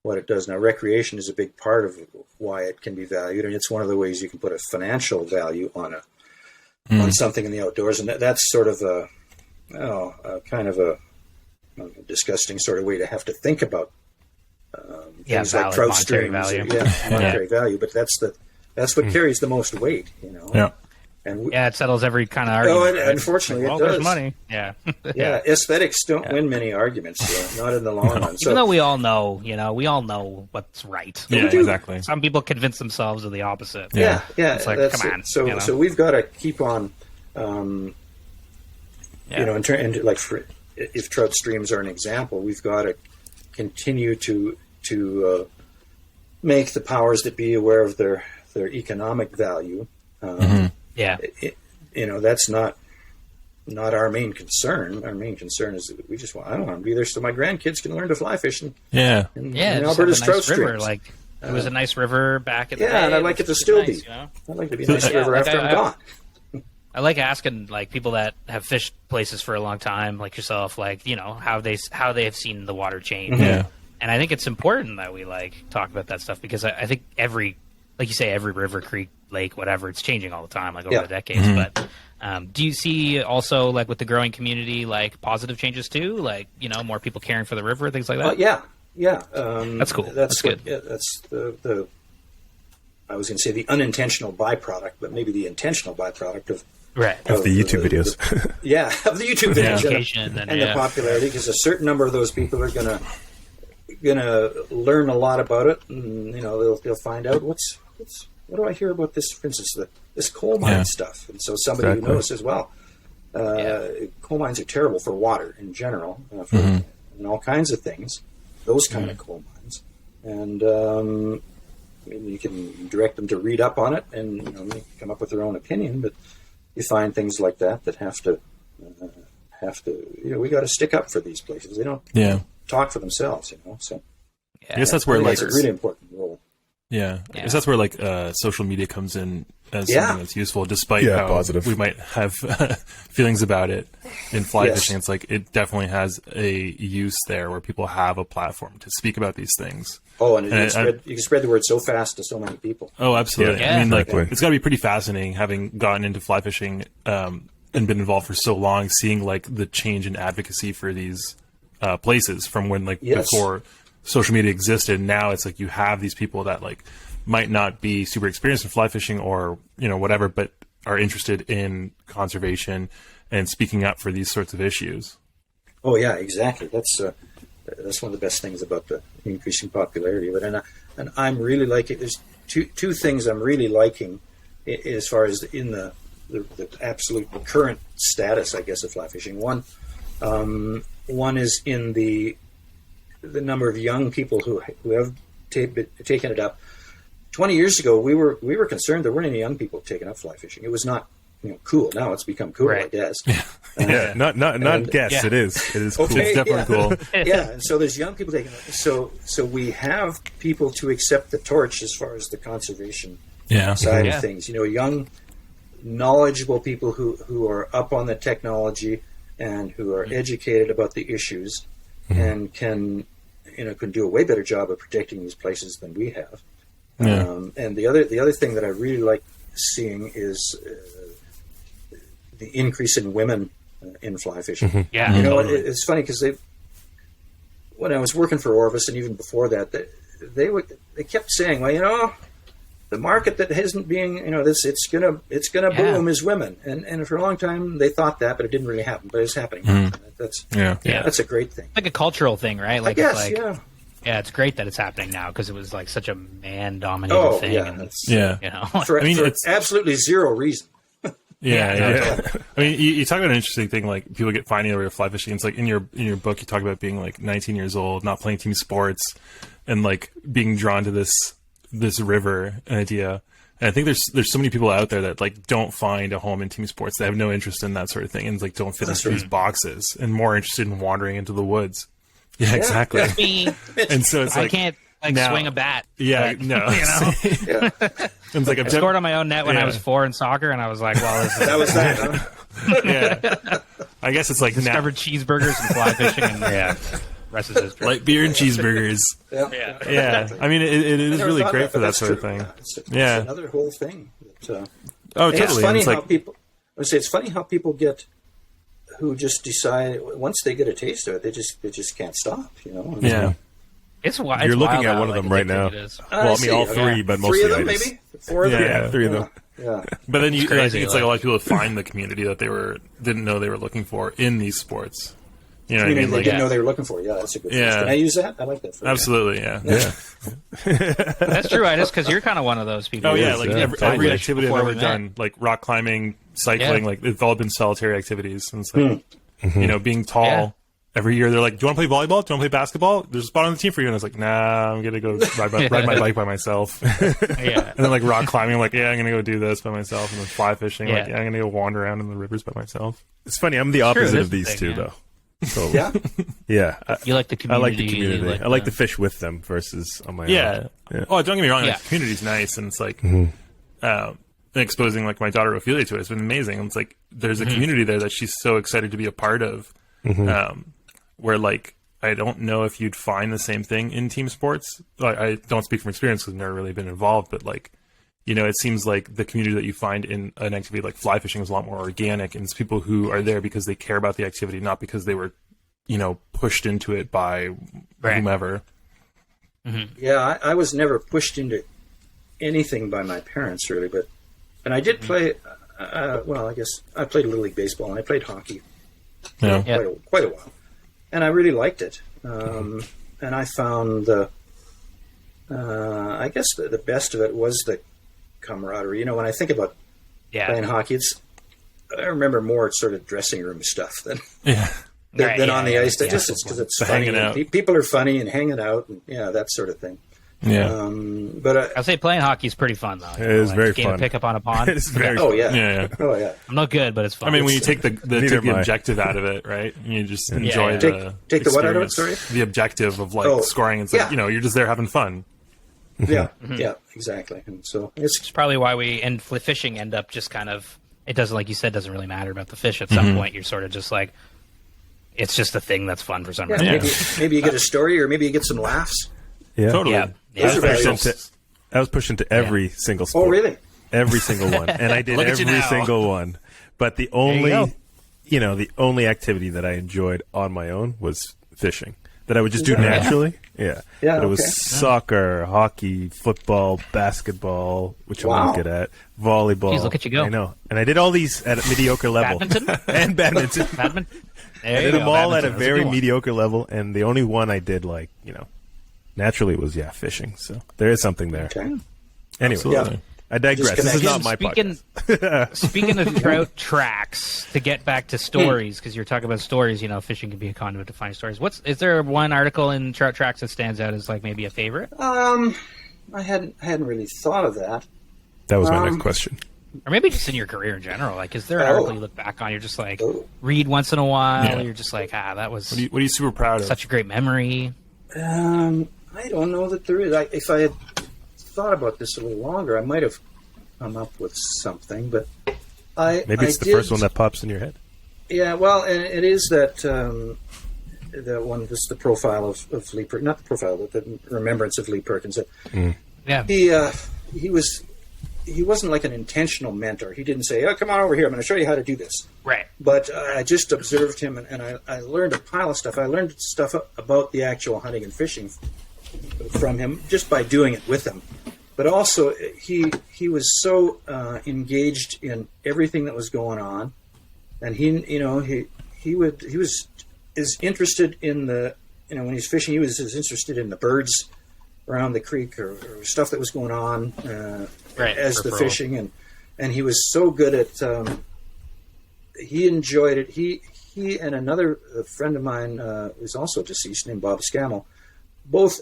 what it does. Now, recreation is a big part of why it can be valued, and it's one of the ways you can put a financial value on on something in the outdoors, and that's sort of a kind of a disgusting sort of way to have to think about things like trout streams, monetary value. But that's what carries the most weight, Yeah. And it settles every kind of argument. Unfortunately, it does. There's money. Yeah. Aesthetics don't win many arguments, not in the long run. So, even though we all know, what's right. Yeah, exactly. Some people convince themselves of the opposite. Yeah. It's come on. So we've got to keep on, if trout streams are an example, we've got to continue to make the powers that be aware of their economic value. That's not our main concern. Our main concern is that I want to be there so my grandkids can learn to fly fish in Alberta's trout streams. It was a nice river back in the day. Yeah, and I'd like it to still be. I'd like to be a nice river after I'm gone. I like asking people that have fished places for a long time, like yourself, how they have seen the water change. Yeah. And I think it's important that we talk about that stuff, because I think every river, creek, lake, whatever. It's changing all the time, like over the decades. But do you see also, like with the growing community, like positive changes too? Like, you know, more people caring for the river, things like that? Yeah. That's cool. That's good. Yeah, that's the I was going to say the unintentional byproduct, but maybe the intentional byproduct of the YouTube videos. Of the YouTube videos and the popularity, because a certain number of those people are gonna learn a lot about it, and you know they'll find out what do I hear about this, for instance, this coal mine stuff, and so somebody who knows says, well, coal mines are terrible for water in general, and all kinds of things, those kind of coal mines, and you can direct them to read up on it and come up with their own opinion, but you find things like that have to we got to stick up for these places. They don't talk for themselves, so I guess that's where it's a really important role. I guess that's where social media comes in as something that's useful, despite how positive. We might have feelings about it in fly fishing. It's like it definitely has a use there where people have a platform to speak about these things. Oh, and you can spread the word so fast to so many people. Oh, absolutely. Yeah. I mean, it's got to be pretty fascinating having gotten into fly fishing and been involved for so long, seeing the change in advocacy for these places from when before social media existed. Now it's you have these people that might not be super experienced in fly fishing or whatever, but are interested in conservation and speaking up for these sorts of issues. Oh yeah, exactly. That's one of the best things about the increasing popularity of it, and I'm really liking. There's two things I'm really liking as far as in the absolute current status, I guess, of fly fishing. One is in the number of young people who have taken it up. 20 years ago, we were concerned there weren't any young people taking up fly fishing. It was not cool. Now it's become cool, I guess. Not guess. It is cool. Okay, it's definitely cool. And so there's young people taking it. So we have people to accept the torch as far as the conservation side of things. Young, knowledgeable people who are up on the technology and who are educated about the issues and can do a way better job of protecting these places than we have. And the other thing that I really like seeing is the increase in women in fly fishing. It's funny because when I was working for Orvis and even before that, they kept saying, well, the market that isn't being, it's gonna boom is women, and for a long time they thought that, but it didn't really happen. But it's happening. That's a great thing. Like a cultural thing, right? I guess, yeah, it's great that it's happening now because it was such a man-dominated thing. For absolutely zero reason. I mean, you talk about an interesting thing, people get finding over fly fishing. It's in your book, you talk about being 19 years old, not playing team sports, and being drawn to this river idea. And I think there's so many people out there that don't find a home in team sports. They have no interest in that sort of thing and don't fit into these boxes and more interested in wandering into the woods. Yeah, exactly. And so it's I can't swing a bat. Yeah, no. It's I scored on my own net when I was 4 in soccer, and I was like, well, that was that, huh? I guess it's discovered cheeseburgers and fly fishing, and rest is history. Light beer and cheeseburgers. I mean, it is really great for that sort of thing. It's another whole thing. Totally. It's funny how people. I would say it's funny how people get who just decide once they get a taste of it, they just can't stop. It's wild. You're looking at one of them right now. Well, I mean, all three, but mostly 3 of them, maybe 4 of them. Yeah, 3 of them. Yeah. But then I think it's a lot of people find the community that they didn't know they were looking for in these sports. You know what I mean? They didn't know they were looking for. Yeah, that's a good phrase. Can I use that? I like that phrase. Absolutely, yeah. That's true, because you're kind of one of those people. Oh yeah, every activity I've ever done, rock climbing, cycling, they've all been solitary activities. And it's being tall. Yeah. Every year they're like, "Do you want to play volleyball? Do you want to play basketball? There's a spot on the team for you." And I was like, "Nah, I'm gonna go ride my bike by myself." And then rock climbing, I'm I'm gonna go do this by myself. And then fly fishing, I'm gonna go wander around in the rivers by myself. It's funny. I'm the opposite of these two, though. So, yeah. You like the community. I like the community. I like to fish with them versus on my own. Yeah. Oh, don't get me wrong. The community's nice, and it's exposing my daughter Ophelia to it has been amazing. And it's there's a community there that she's so excited to be a part of. Where I don't know if you'd find the same thing in team sports. I don't speak from experience because I've never really been involved, but you know, it seems like the community that you find in an activity like fly fishing is a lot more organic, and it's people who are there because they care about the activity, not because they were, you know, pushed into it by whomever. Mm-hmm. Yeah, I was never pushed into anything by my parents, really, and I did play. Well, I guess I played Little League baseball and I played hockey Yeah. quite a while, and I really liked it. And I found I guess the best of it was the camaraderie. You know, when I think about playing hockey, I remember more sort of dressing room stuff than on the ice. Just because it's funny. Hanging out. People are funny and hanging out, and that sort of thing. Yeah. But I'll say playing hockey is pretty fun, though. It is very game fun. To pick up on a pond. It is very oh fun. yeah. Oh yeah. I'm not good, but it's fun. I mean, when you take the Neither am I. objective out of it, right? You just enjoy yeah. the Take the what out of it, experience. sorry? The objective of like scoring. It's like, you know, you're just there having fun. Yeah, yeah, exactly. And so it's probably why we and fishing end up just kind of. It doesn't, like you said, doesn't really matter about the fish. At some point, you're sort of just like, it's just a thing that's fun for some reason. maybe you get a story, or maybe you get some laughs. Yeah. Totally. Yeah. Those are valuable. I was pushed into every single sport. Oh, really? Every single one. And I did Look at you every now. single one. But the only, the only activity that I enjoyed on my own was fishing. That I would just do naturally. Yeah. Yeah, But it was soccer, hockey, football, basketball, which I'm not good at, volleyball. Jeez, look at you go. I know. And I did all these at a mediocre level. Badminton? And badminton. Badminton? I did them all at a very mediocre level, and the only one I did, like, naturally was, fishing. So there is something there. Okay. Anyway, Absolutely. I digress. This is not my speaking, podcast. Speaking of Trout Tracks, to get back to stories, because you're talking about stories, fishing can be a conduit to find stories. Is there one article in Trout Tracks that stands out as like maybe a favorite? I hadn't really thought of that. That was my next question. Or maybe just in your career in general. Like, is there an article you look back on, you're just like, read once in a while, you're just like, that was What are you super proud of? such a great memory? I don't know that there is. If I had thought about this a little longer, I might have come up with something, but maybe it's the first one that pops in your head. Yeah, well, and it is that the one. This is the profile of Lee Perkins, not the profile, but the remembrance of Lee Perkins. Yeah. He wasn't like an intentional mentor. He didn't say, "Oh, come on over here. I'm going to show you how to do this." Right. But I just observed him, and I learned a pile of stuff. I learned stuff about the actual hunting and fishing from him just by doing it with him. But also, he was so engaged in everything that was going on, and he was as interested in the when he's fishing, he was as interested in the birds around the creek or stuff that was going on as the fishing, and he was so good at. He enjoyed it. He and another friend of mine who's also deceased named Bob Scammell, both.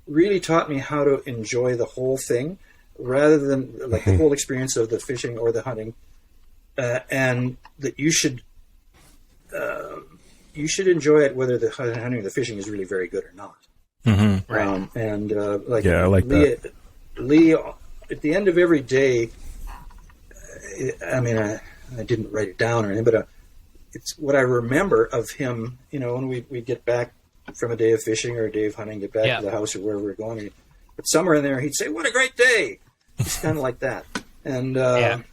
Really taught me how to enjoy the whole thing rather than like the whole experience of the fishing or the hunting, and that you should enjoy it whether the hunting or the fishing is really very good or not. Mm-hmm. Right. I like that. Lee, at the end of every day, I didn't write it down or anything, but it's what I remember of him. When we get back from a day of fishing or a day of hunting, get back to the house or wherever we're going. But somewhere in there, he'd say, "What a great day!" It's kind of like that, and and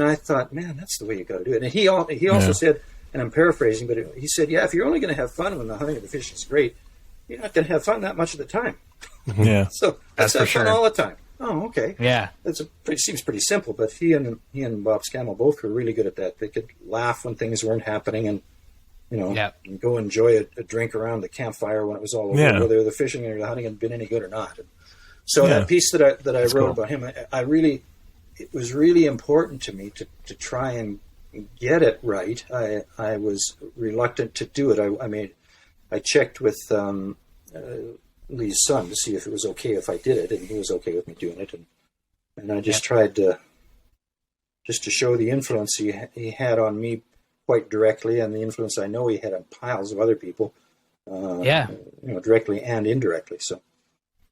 I thought, man, that's the way you got to do it. And he also said, and I'm paraphrasing, but he said, if you're only going to have fun when the hunting or the fishing is great, you're not going to have fun that much of the time. Yeah, so let's have fun all the time. Oh, okay. Yeah, seems pretty simple, but he and Bob Scammell both were really good at that. They could laugh when things weren't happening, and and go enjoy a drink around the campfire when it was all over, whether the fishing or the hunting had been any good or not. And so that piece that I wrote about him, it was really important to me to try and get it right. I was reluctant to do it. I checked with Lee's son to see if it was okay if I did it, and he was okay with me doing it. And I just tried to show the influence he had on me quite directly, and the influence I know he had on piles of other people, directly and indirectly. So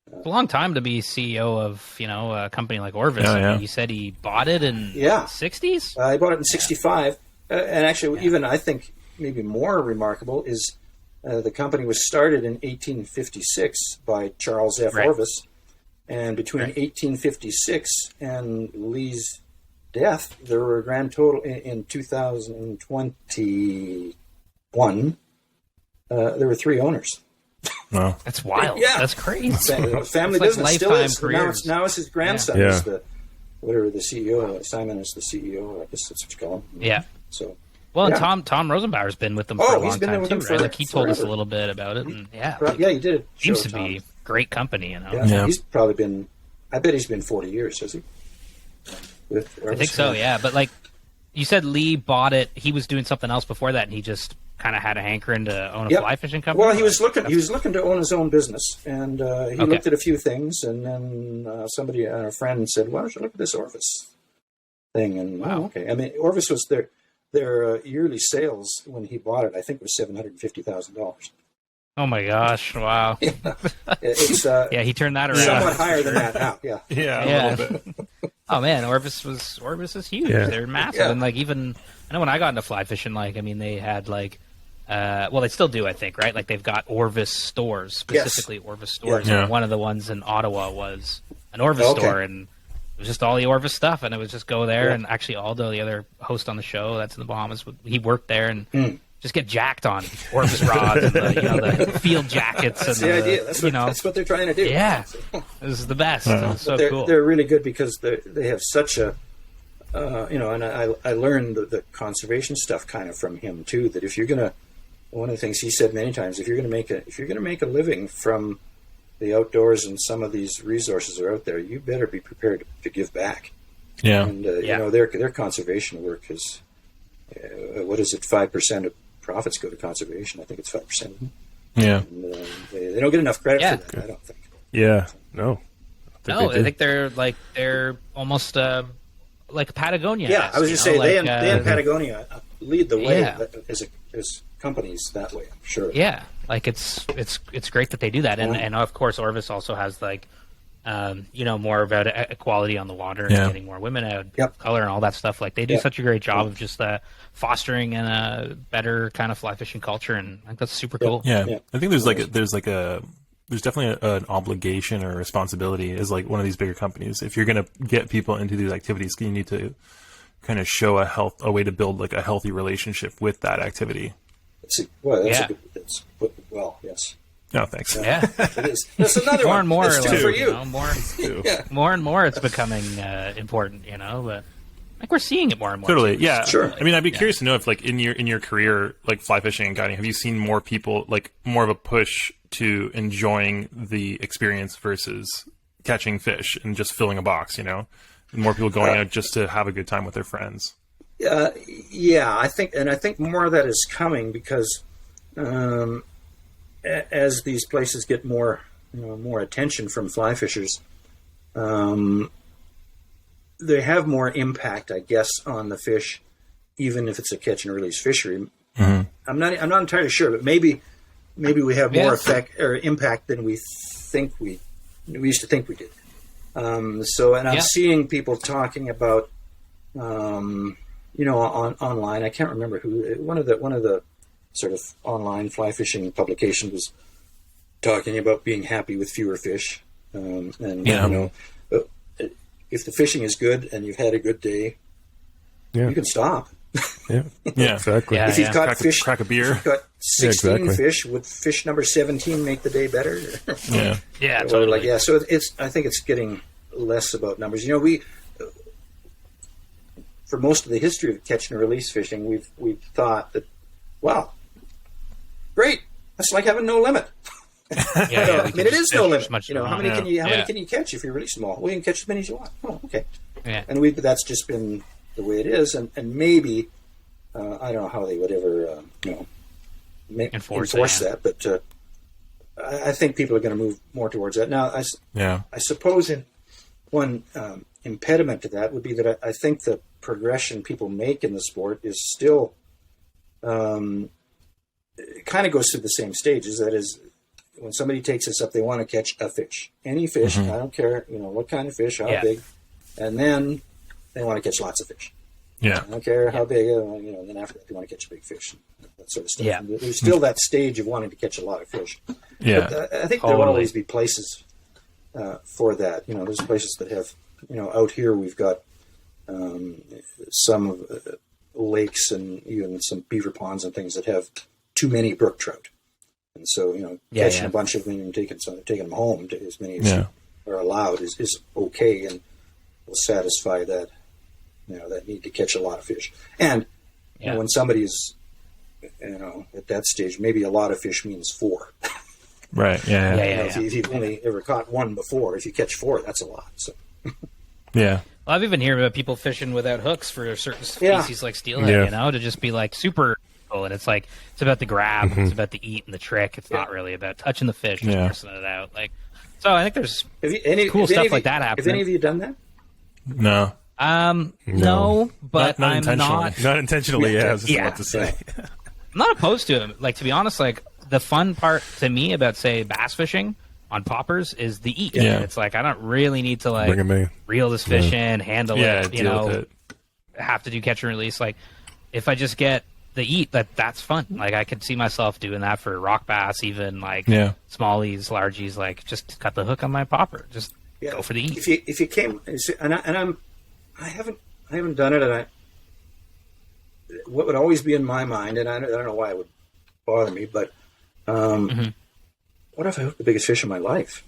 it's a long time to be CEO of a company like Orvis. You said he bought it in the 60s. I bought it in '65, and actually, even I think maybe more remarkable is the company was started in 1856 by Charles F. Orvis, And between 1856 and Lee's death, there were a grand total in 2021. There were 3 owners. Wow. That's wild. Yeah. That's crazy. Family It's business still lifetime is. careers. Now it's his grandson. Yeah. Is the CEO. Simon is the CEO. I guess that's what you call him. Yeah. So. Well, Yeah. and Tom Rosenbauer's been with them Oh, for a he's long been there time with too, them right? for- Like he told us a forever. little bit about it, and yeah, Yeah, he did. seems show to Tom. be great company, you know. Yeah. He's probably been. I bet he's been 40 years, has he? I think so, yeah. But like you said, Lee bought it. He was doing something else before that, and he just kind of had a hankering to own a Yep. fly fishing company. Well, he was looking to own his own business, and he looked at a few things, and then a friend said, "Why don't you look at this Orvis thing?" And Wow. okay. I mean, Orvis was their yearly sales when he bought it. I think was $750,000. Oh my gosh! Wow. It's Yeah, he turned that around. somewhat higher than that now. Yeah. Yeah, Yeah. a little bit. Oh man, Orvis is huge. Yeah. They're massive, Yeah. and like even I know when I got into fly fishing, like I mean they had like, well they still do I think, right? Like they've got Orvis stores, specifically Orvis stores. Yeah. And one of the ones in Ottawa was an Orvis Okay. store, and it was just all the Orvis stuff, and it was just go there. Yeah. And actually, Aldo, the other host on the show, that's in the Bahamas, he worked there and. Just get jacked on Orvis rods and the field jackets. That's and the idea. That's what they're trying to do. Yeah, this is the best. It's so they're, cool. They're really good because they have such a, and I learned the conservation stuff kind of from him too. That if you're gonna, one of the things he said many times, if you're gonna make a living from the outdoors and some of these resources are out there, you better be prepared to give back. Yeah. And their conservation work is, what is it? 5% of profits go to conservation. I think it's 5%. Yeah. And, they don't get enough credit Yeah. for that. I don't think. Yeah. No. No, they I do. think they're almost like Patagonia. Yeah, I was just saying they and Patagonia lead the way Yeah. as companies that way. I'm sure. Yeah, like it's great that they do that, and Yeah. and of course Orvis also has like, more about equality on the water Yeah. and getting more women out, Yep. color and all that stuff. Like they do Yep. such a great job of just fostering a better kind of fly fishing culture, and I think that's super cool. Yeah. Yeah. I think there's definitely an obligation or responsibility as like one of these bigger companies. If you're going to get people into these activities, you need to kind of show a way to build like a healthy relationship with that activity. Yes. No, thanks. Yeah. It is. That's another more one. and more, That's two like, for you. More and more, it's becoming important. But like we're seeing it more and more. Totally. too. Yeah. Sure. I mean, I'd be curious to know if, like, in your career, like fly fishing and guiding, have you seen more people, like, more of a push to enjoying the experience versus catching fish and just filling a box? More people going out just to have a good time with their friends. Yeah, I think more of that is coming because as these places get more attention from fly fishers, they have more impact, I guess, on the fish, even if it's a catch and release fishery. Mm-hmm. I'm not entirely sure, but maybe we have more effect or impact than we used to think we did. I'm seeing people talking about, online. I can't remember who one of the sort of online fly fishing publication was talking about being happy with fewer fish, if the fishing is good and you've had a good day, you can stop. Yeah. Exactly. Yeah. If you've caught crack a beer. if you've got 16 exactly. fish, would fish number 17 make the day better? Yeah. Yeah, Or totally. so I think it's getting less about numbers. We for most of the history of catch and release fishing, we've thought that, wow, great, that's like having no limit. I mean, it is no limit. How many can you catch if you release them all? Well, you can catch as many as you want. Oh, okay. Yeah. And that's just been the way it is, and maybe I don't know how they would ever enforce that, but I think people are going to move more towards that. Now, I suppose one impediment to that would be that I think the progression people make in the sport is still it kind of goes through the same stages. That is, when somebody takes this up, they want to catch a fish, any fish. I don't care, what kind of fish, how big, and then they want to catch lots of fish. Yeah. I don't care how big, and then after that they want to catch a big fish, that sort of stuff. Yeah. And there's still that stage of wanting to catch a lot of fish. Yeah. But I think there will always be places for that. There's places that have, out here we've got some lakes and even some beaver ponds and things that have too many brook trout. And so, catching a bunch of them and taking them home to as many as you are allowed is okay and will satisfy that, that need to catch a lot of fish. And when somebody's, at that stage, maybe a lot of fish means 4. Right. Yeah. If you've only ever caught 1 before, if you catch 4, that's a lot. So. Yeah. Well, I've even heard about people fishing without hooks for certain species like steelhead, to just be like super cool. And it's like, it's about the grab, it's about the eat and the trick. It's not really about touching the fish, just forcing it out. So I think there's cool stuff like that happening. Have any of you done that? No. No, but not I'm intentionally. Not intentionally. I was just about to say. I'm not opposed to it. To be honest, the fun part to me about, say, bass fishing on poppers is the eat. Yeah. It's I don't really need to Bring 'em in. reel this fish in, handle it, deal with it. have to do catch and release. If I just get the eat, that's fun. I could see myself doing that for rock bass, even smallies, largies. Just cut the hook on my popper, just go for the eat. If you came I haven't done it, and what would always be in my mind, and I don't know why it would bother me, but what if I hooked the biggest fish of my life?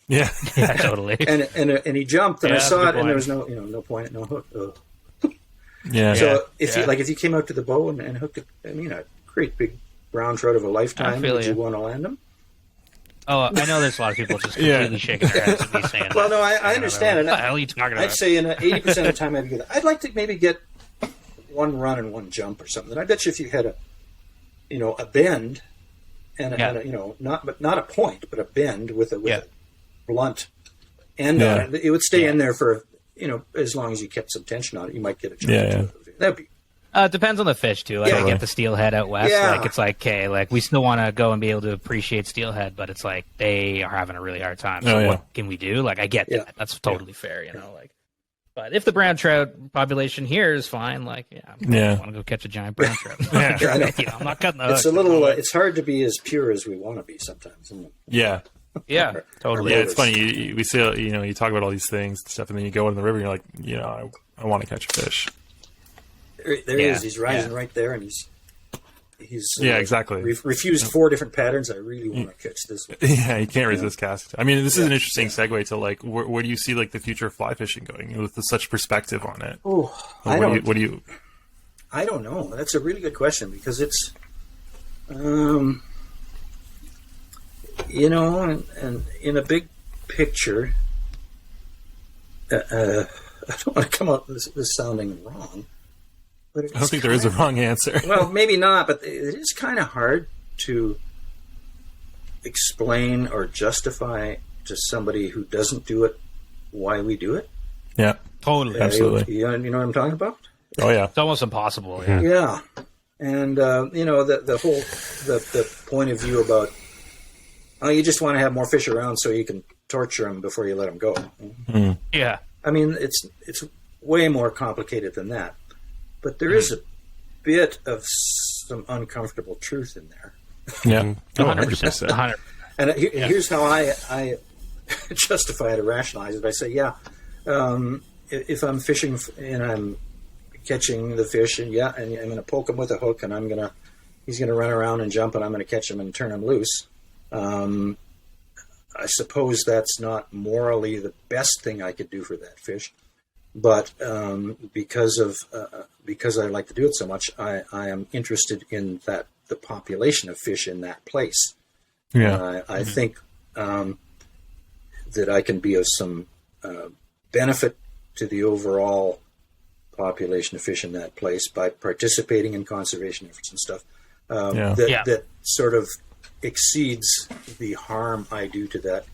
Yeah. Yeah, totally. and he jumped, and I saw it, and there was no point, no hook. Yeah. So if you came out to the bow and hooked it, a great big brown trout of a lifetime, would you want to land him? Oh, I know there's a lot of people just completely shaking their heads at me saying that. Well, no, I understand. What the hell are you talking about? I'd say in 80% of the time I'd be good. I'd like to maybe get 1 run and 1 jump or something. And I bet you if you had a bend and not a point, but a bend with a blunt end on it, it would stay in there for as long as you kept some tension on it. You might get a jump. Yeah. That'd be. It depends on the fish too. I get the steelhead out west. Yeah. We still want to go and be able to appreciate steelhead, but it's they are having a really hard time. So what can we do? I get that. That's totally fair, But if the brown trout population here is fine, I want to go catch a giant brown trout. I'm not cutting the hook. It's a little. It's hard to be as pure as we want to be sometimes. Yeah. Yeah, totally. Yeah, it's funny. We see, you talk about all these things and stuff, and then you go in the river, and you're like, I want to catch a fish. There he is. He's rising right there, and he's exactly. Refused 4 different patterns. I really want to catch this one. Yeah, you can't resist cast. I mean, this is an interesting segue to where do you see the future of fly fishing going with such perspective on it? Oh, I don't know. That's a really good question because it's, and in a big picture, I don't want to come out this sounding wrong. But I don't think there is a wrong answer. Well, maybe not, but it is kind of hard to explain or justify to somebody who doesn't do it why we do it. Yeah, totally, absolutely. You know what I'm talking about? Oh yeah, it's almost impossible. Yeah, and the whole the point of view about you just want to have more fish around so you can torture them before you let them go. Mm. Yeah, I mean it's way more complicated than that. But there is a bit of some uncomfortable truth in there. Yeah, 100%. And here's how I justify it or rationalize it. I say, if I'm fishing and I'm catching the fish, and I'm going to poke him with a hook, and he's going to run around and jump, and I'm going to catch him and turn him loose. I suppose that's not morally the best thing I could do for that fish. But because I like to do it so much, I am interested in the population of fish in that place. Yeah, I think that I can be of some benefit to the overall population of fish in that place by participating in conservation efforts and stuff. That sort of exceeds the harm I do to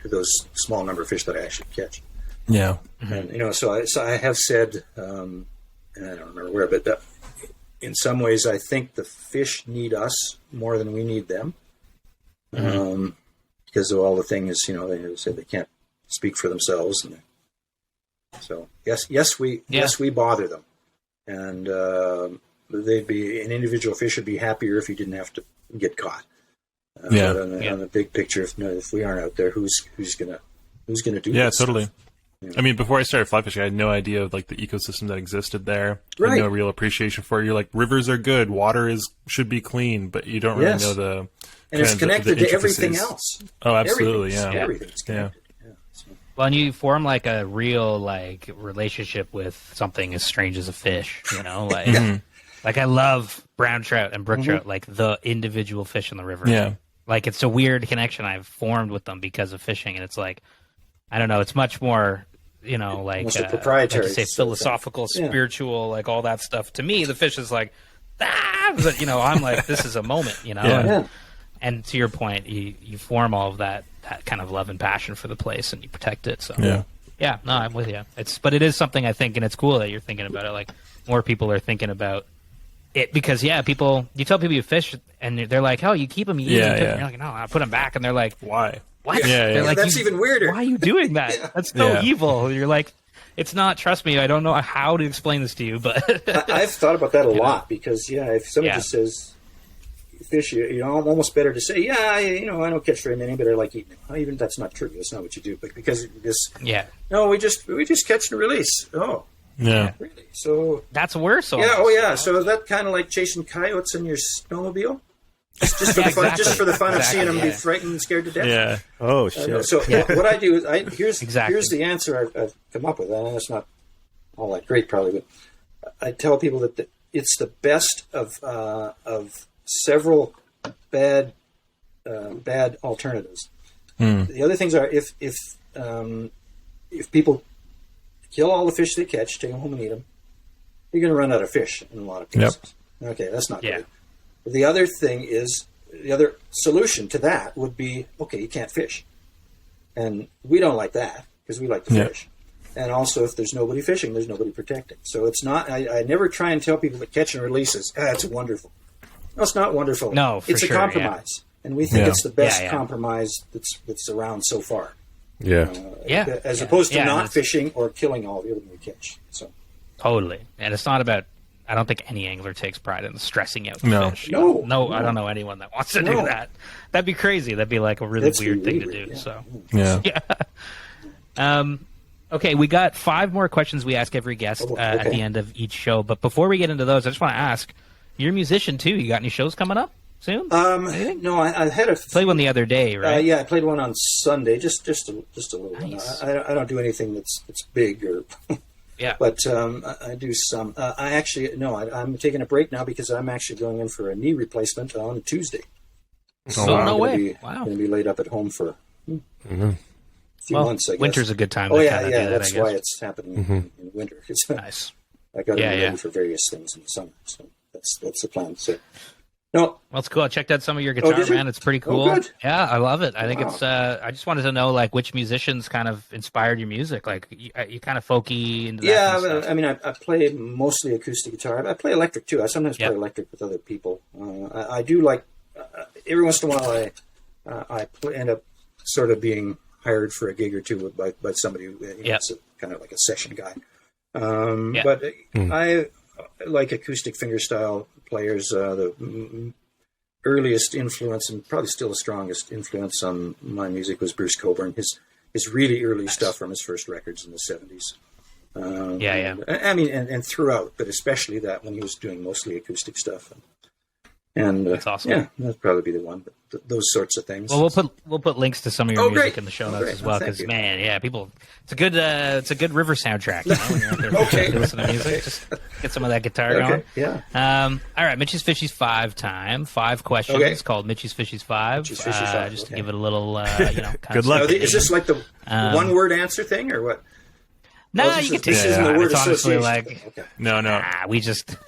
those small number of fish that I actually catch. Yeah, and so I have said, and I don't remember where, but in some ways I think the fish need us more than we need them, because of all the things they say they can't speak for themselves, and so yes we bother them, and an individual fish would be happier if he didn't have to get caught. But on the big picture, if we aren't out there, who's gonna Who's going to do Yeah, this totally. stuff? I mean, before I started fly fishing, I had no idea of like the ecosystem that existed there. I Right. had no real appreciation for it. You're like, rivers are good, water should be clean, but you don't really Yes. know the And it's kind of connected the to everything intricacies. else. Oh, absolutely, Everything's- yeah. Everything's connected. Yeah. So, Well, and you form like a real like relationship with something as strange as a fish, like like I love brown trout and brook trout, like the individual fish in the river. Yeah. Like it's a weird connection I've formed with them because of fishing, and it's like I don't know, it's much more like Almost a proprietary like you say, sort of thing. philosophical, Yeah. spiritual, like all that stuff. To me, the fish is like but, I'm like, this is a moment, Yeah. Yeah. And to your point, you form all of that kind of love and passion for the place, and you protect it. So Yeah. no, I'm with you. But it is something I think, and it's cool that you're thinking about it. Like more people are thinking about it because you tell people you fish, and they're like, oh, you keep them, you eat them. Yeah, yeah. And you're like, no, I put them back, and they're like, Why? what? Yeah, yeah. They're like, That's even weirder. Why are you doing that? That's so Yeah. evil. You're like, it's not. Trust me, I don't know how to explain this to you, but I've thought about that a lot because, if somebody Yeah. just says fish, almost better to say, I don't catch very many, but I like eating them. Well, even that's not true. That's not what you do. But because this, yeah, no, we just catch and release. Oh, Yeah. really? So that's worse. yeah, almost. oh yeah. So that kind of like chasing coyotes in your snowmobile. Just for the fun, Exactly. just for the fun of seeing them be Yeah. frightened and scared to death. Yeah. Oh shit! So what I do is here's Exactly. here's the answer I've come up with. I know it's not all that great, probably, but I tell people that it's the best of several bad alternatives. The other things are if people kill all the fish they catch, take them home and eat them, you're going to run out of fish in a lot of cases. Okay, that's not Yeah. good. The other thing is, the other solution to that would be, okay, you can't fish. And we don't like that because we like to Yeah. fish. And also, if there's nobody fishing, there's nobody protecting. So it's not, I never try and tell people that catch and release is, it's wonderful. No, it's not wonderful. No, for it's sure, a compromise. And we think Yeah. it's the best Yeah, yeah. compromise that's around so far. Yeah, Yeah. As Yeah. opposed to Yeah, not that's- fishing or killing all the other we catch. So Totally. And it's not about, I don't think any angler takes pride in stressing out the No. fish. No. I don't know anyone that wants to No. do that. That'd be crazy. That'd be like a really That's weird thing to weird, do. yeah. So, Yeah. okay, we got 5 more questions we ask every guest at okay. the end of each show. But before we get into those, I just want to ask, you're a musician too. You got any shows coming up soon? no, I had a Played one the other day, right? yeah, I played one on Sunday, just a little Nice. one. I don't do anything that's big or, Yeah. but I do some. I'm taking a break now because I'm actually going in for a knee replacement on Tuesday. So wow. no I'm way. gonna be, Wow. Going to be laid up at home for a few Well, months. I guess. winter's a good time Oh to yeah, kinda yeah. do that, That's I guess. why it's happening in winter. 'Cause Nice. I got to Yeah, be yeah. ready for various things in the summer. So that's the plan. So no, Well, it's cool. I checked out some of your guitar, did you? man. It's pretty Oh, cool. good. Yeah, I love it. I think Wow. it's. I just wanted to know, like, which musicians kind of inspired your music. Like, you kind of folky into that. yeah. kind of stuff. I mean, I play mostly acoustic guitar. I play electric too. I sometimes Yep. play electric with other people. I do like every once in a while. I end up sort of being hired for a gig or two by somebody who Yep. is kind of like a session guy. Yeah. But I like acoustic fingerstyle players. The earliest influence and probably still the strongest influence on my music was Bruce Coburn. His really early stuff from his first records in the 70s. Yeah. I mean, and throughout, but especially that when he was doing mostly acoustic stuff. And That's awesome. Yeah, that'd probably be the one. But those sorts of things. Well, we'll put links to some of your Oh, music great. in the show Oh, notes great. as well. Oh, thank Because you. man, yeah, people, it's a good river soundtrack. You know, when you're out there Okay. listen to music, just get some of that guitar Okay, going. yeah. All right, Mitch's Fishies 5 time. 5 questions Okay. called Mitch's Fishies 5. Mitch's Fishies 5, Just to okay. give it a little, kind Good of luck. Now, is this like the Um, one-word answer thing, or what? No, Oh, you can take this it. isn't the word It's honestly association. like. Okay. No.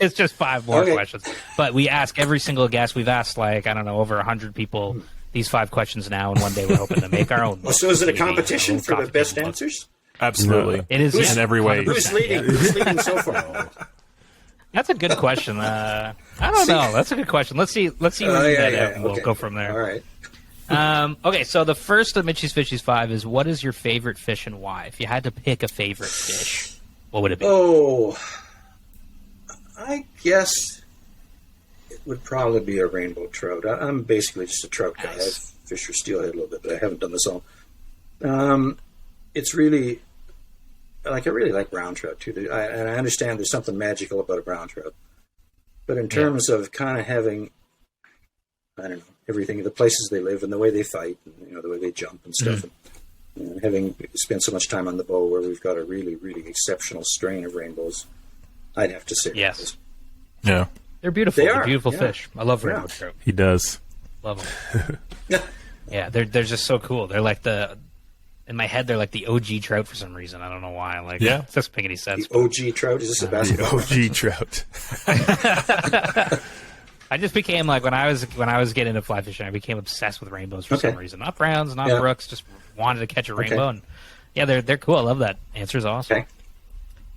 It's just 5 more Okay. questions. But we ask every single guest. We've asked over 100 people these 5 questions now, and one day we're hoping to make our own. Oh, so is it a Maybe, competition for the competition best book. answers? Absolutely. It is, in every way. 100%. Who's leading? Who's leading so far? That's a good question. I don't know. That's a good question. Let's see where you get out, and we'll okay. go from there. All right. Okay, so the first of Mitch's Fishies 5 is, what is your favorite fish and why? If you had to pick a favorite fish, what would it be? Oh, I guess it would probably be a rainbow trout. I'm basically just a trout guy. Nice. I've fished for steelhead a little bit, but I haven't done this all. it's really like I really like brown trout too. And I understand there's something magical about a brown trout, but in terms of kind of having, I don't know, everything, the places they live and the way they fight, and, the way they jump and stuff. And having spent so much time on the bow where we've got a really, really exceptional strain of rainbows, I'd have to say yes. Yeah. They're beautiful. They're beautiful yeah. fish. I love rainbow trout. He does. Love them. Yeah, they're just so cool. They're like in my head, they're like the OG trout for some reason. I don't know why. Like, it doesn't make any sense. The OG trout? Is this a basketball? The OG trout. I just became like when I was getting into fly fishing, I became obsessed with rainbows for some reason. Not browns, not brooks. Just wanted to catch a rainbow, and they're cool. I love that. Answer's awesome. Okay.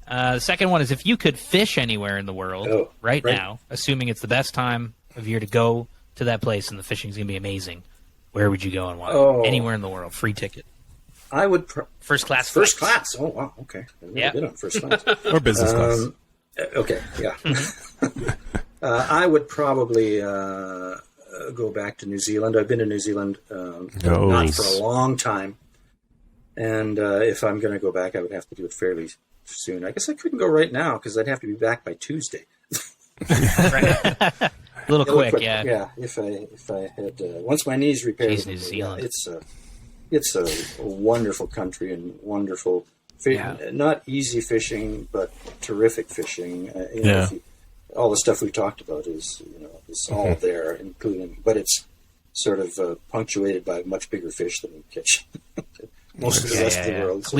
The second one is if you could fish anywhere in the world right now, assuming it's the best time of year to go to that place and the fishing's gonna be amazing, where would you go and why? Anywhere in the world, free ticket. I would first class. First class. Oh wow. Okay. I've never been on first class or business class. Okay. Yeah. I would probably go back to New Zealand. I've been to New Zealand not for a long time, and if I'm going to go back, I would have to do it fairly soon. I guess I couldn't go right now because I'd have to be back by Tuesday. A little quick, yeah. Yeah, if I had once my knees repaired, New Zealand. It's a wonderful country and wonderful not easy fishing, but terrific fishing. All the stuff we talked about is all there, including, but it's sort of punctuated by much bigger fish than we catch most of the rest of the world. So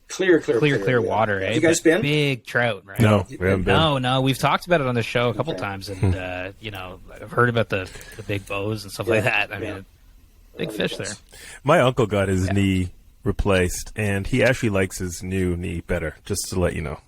clear water. Eh? Have you guys been? Big trout, right? No, we haven't been. No, we've talked about it on the show a couple times, and I've heard about the big bows and stuff like that. I mean, big fish there. My uncle got his knee replaced, and he actually likes his new knee better. Just to let you know.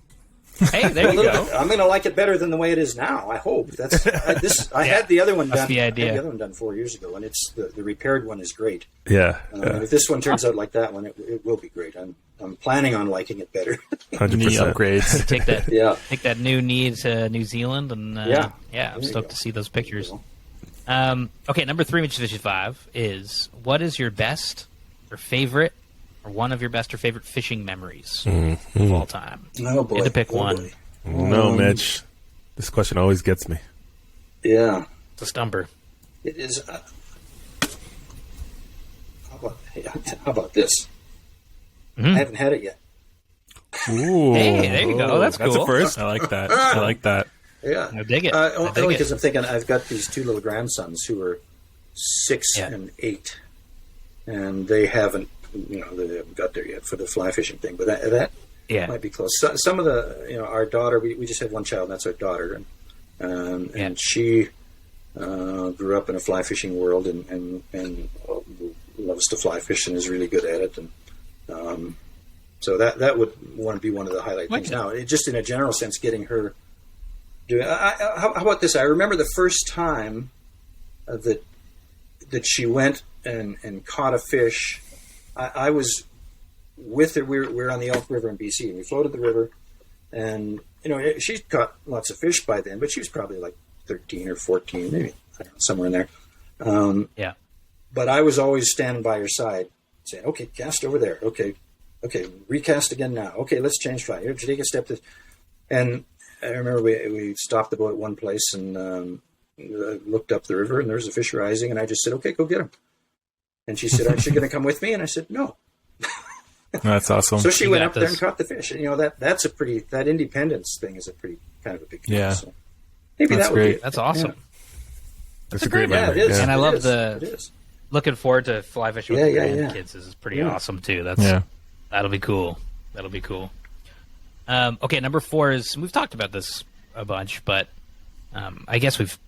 Hey, there you go. I'm going to like it better than the way it is now. I hope. I had the other one done. That's the idea. I had the other one done 4 years ago, and it's the repaired one is great. Yeah. If this one turns out like that one, it will be great. I'm planning on liking it better. 100%. Knee upgrades. Take that new knee to New Zealand, and I'm stoked to see those pictures. Okay, number 3, Mitch 55 is what is your best or favorite, or one of your best or favorite fishing memories of all time? Oh boy! You had to pick one. Boy. No, Mitch. This question always gets me. Yeah, it's a stumper. It is. How about this? I haven't had it yet. Ooh. Hey, there you go. That's cool. That's a first. I like that. I like that. Yeah, I dig it. Only because I'm thinking I've got these 2 little grandsons who are 6 and 8, and they haven't got there yet for the fly fishing thing. But that might be close. Some of the, our daughter, we just had one child, and that's our daughter, and she grew up in a fly fishing world and loves to fly fish and is really good at it, and so that would want to be one of the highlight things. Now, just in a general sense, getting her doing. How about this? I remember the first time that she went and caught a fish. I was with her. We were on the Elk River in BC, and we floated the river. And she'd caught lots of fish by then, but she was probably like 13 or 14, maybe, I don't know, somewhere in there. But I was always standing by her side, saying, "Okay, cast over there. Okay, recast again now. Okay, let's change fly. Here, take a step." And I remember we stopped the boat at one place and looked up the river, and there was a fish rising, and I just said, "Okay, go get him." And she said, "Aren't you going to come with me?" And I said, "No." That's awesome. So she went up there and caught the fish. And, that's that independence thing is a pretty kind of a big deal. Yeah. So maybe that's that would great. That's awesome. Yeah. That's a great memory. Yeah, it is. And I love it is. looking forward to fly fishing with the grandkids. This is pretty awesome too. That'll be cool. Okay, number 4 is, we've talked about this a bunch, but I guess we've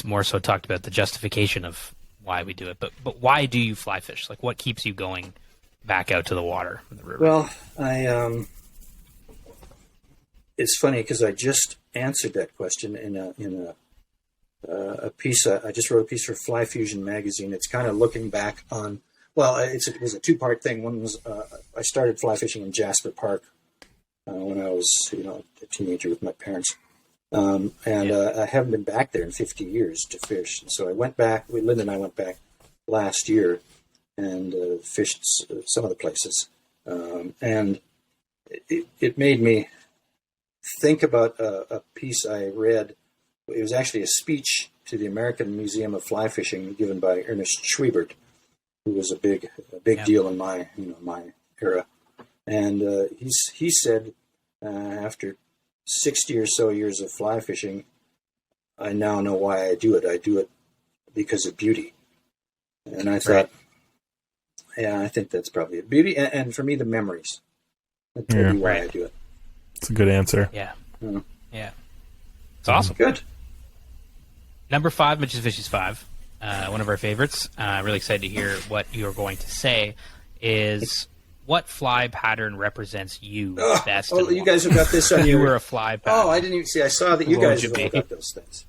more so talked about the justification of why we do it. But why do you fly fish? Like, what keeps you going back out to the water in the river? Well, it's funny because I just answered that question in a piece. I just wrote a piece for Fly Fusion magazine. It's kind of looking back on. Well, it was a 2-part thing. One was I started fly fishing in Jasper Park when I was a teenager with my parents. I haven't been back there in 50 years to fish. And so I went back. Linda and I went back last year and fished some of the places. And it made me think about a piece I read. It was actually a speech to the American Museum of Fly Fishing given by Ernest Schwiebert, who was a big deal in my era. And he said, after 60 or so years of fly fishing, I now know why I do it. I do it because of beauty. And I thought, yeah, I think that's probably it. Beauty, and for me, the memories. That's probably why I do it. It's a good answer. Yeah. Yeah. It's awesome. Good. Number 5, Mitch's Fishies 5, one of our favorites. Really excited to hear what you're going to say. Is what fly pattern represents you best? Oh, you guys have got this on You your... were a fly pattern. Oh, I didn't even see. I saw that you What guys would you have be? got those things.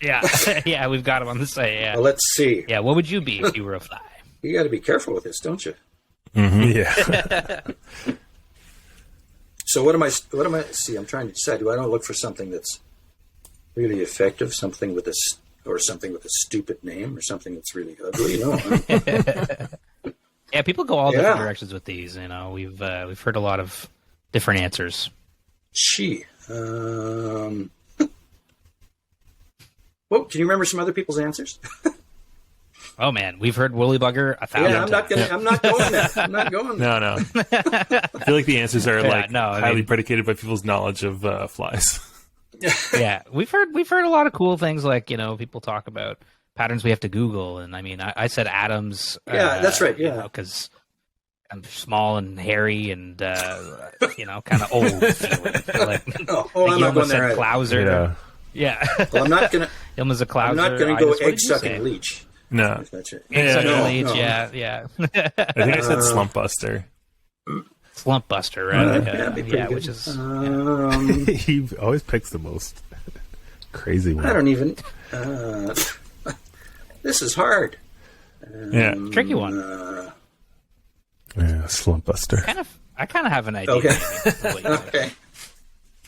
Yeah. Yeah, we've got them on the site. Yeah. Well, let's see. Yeah, what would you be if you were a fly? You got to be careful with this, don't you? Yeah. So what am I? See, I'm trying to decide. Do I don't look for something that's really effective, something with something with a stupid name, or something that's really ugly? No. Yeah, people go all different directions with these. You know, we've heard a lot of different answers. Gee. Well, can you remember some other people's answers? Oh man, we've heard woolly bugger 1,000 Yeah, I'm not times. gonna. I'm not going there. I'm not going there. No. I feel like the answers are I highly mean- predicated by people's knowledge of flies. Yeah, we've heard a lot of cool things, like, you know, people talk about patterns we have to Google, and I mean, I said Adams. Yeah, that's right. Yeah, because I'm small and hairy and you know, kind of old feeling. Like, I'm not going there. Clouser. Yeah. Yeah. Well, I'm not gonna. Ilma's a clouser. I'm not gonna go What did egg you sucking say? leech. No. If that's it. Egg sucking No, leech, no. yeah. I think I said slump buster. Slump buster, right? That'd be pretty good. Which is He always picks the most crazy one. I don't even. This is hard. Yeah. tricky one. Yeah, slump buster. I kind of have an idea. Okay. maybe. Okay.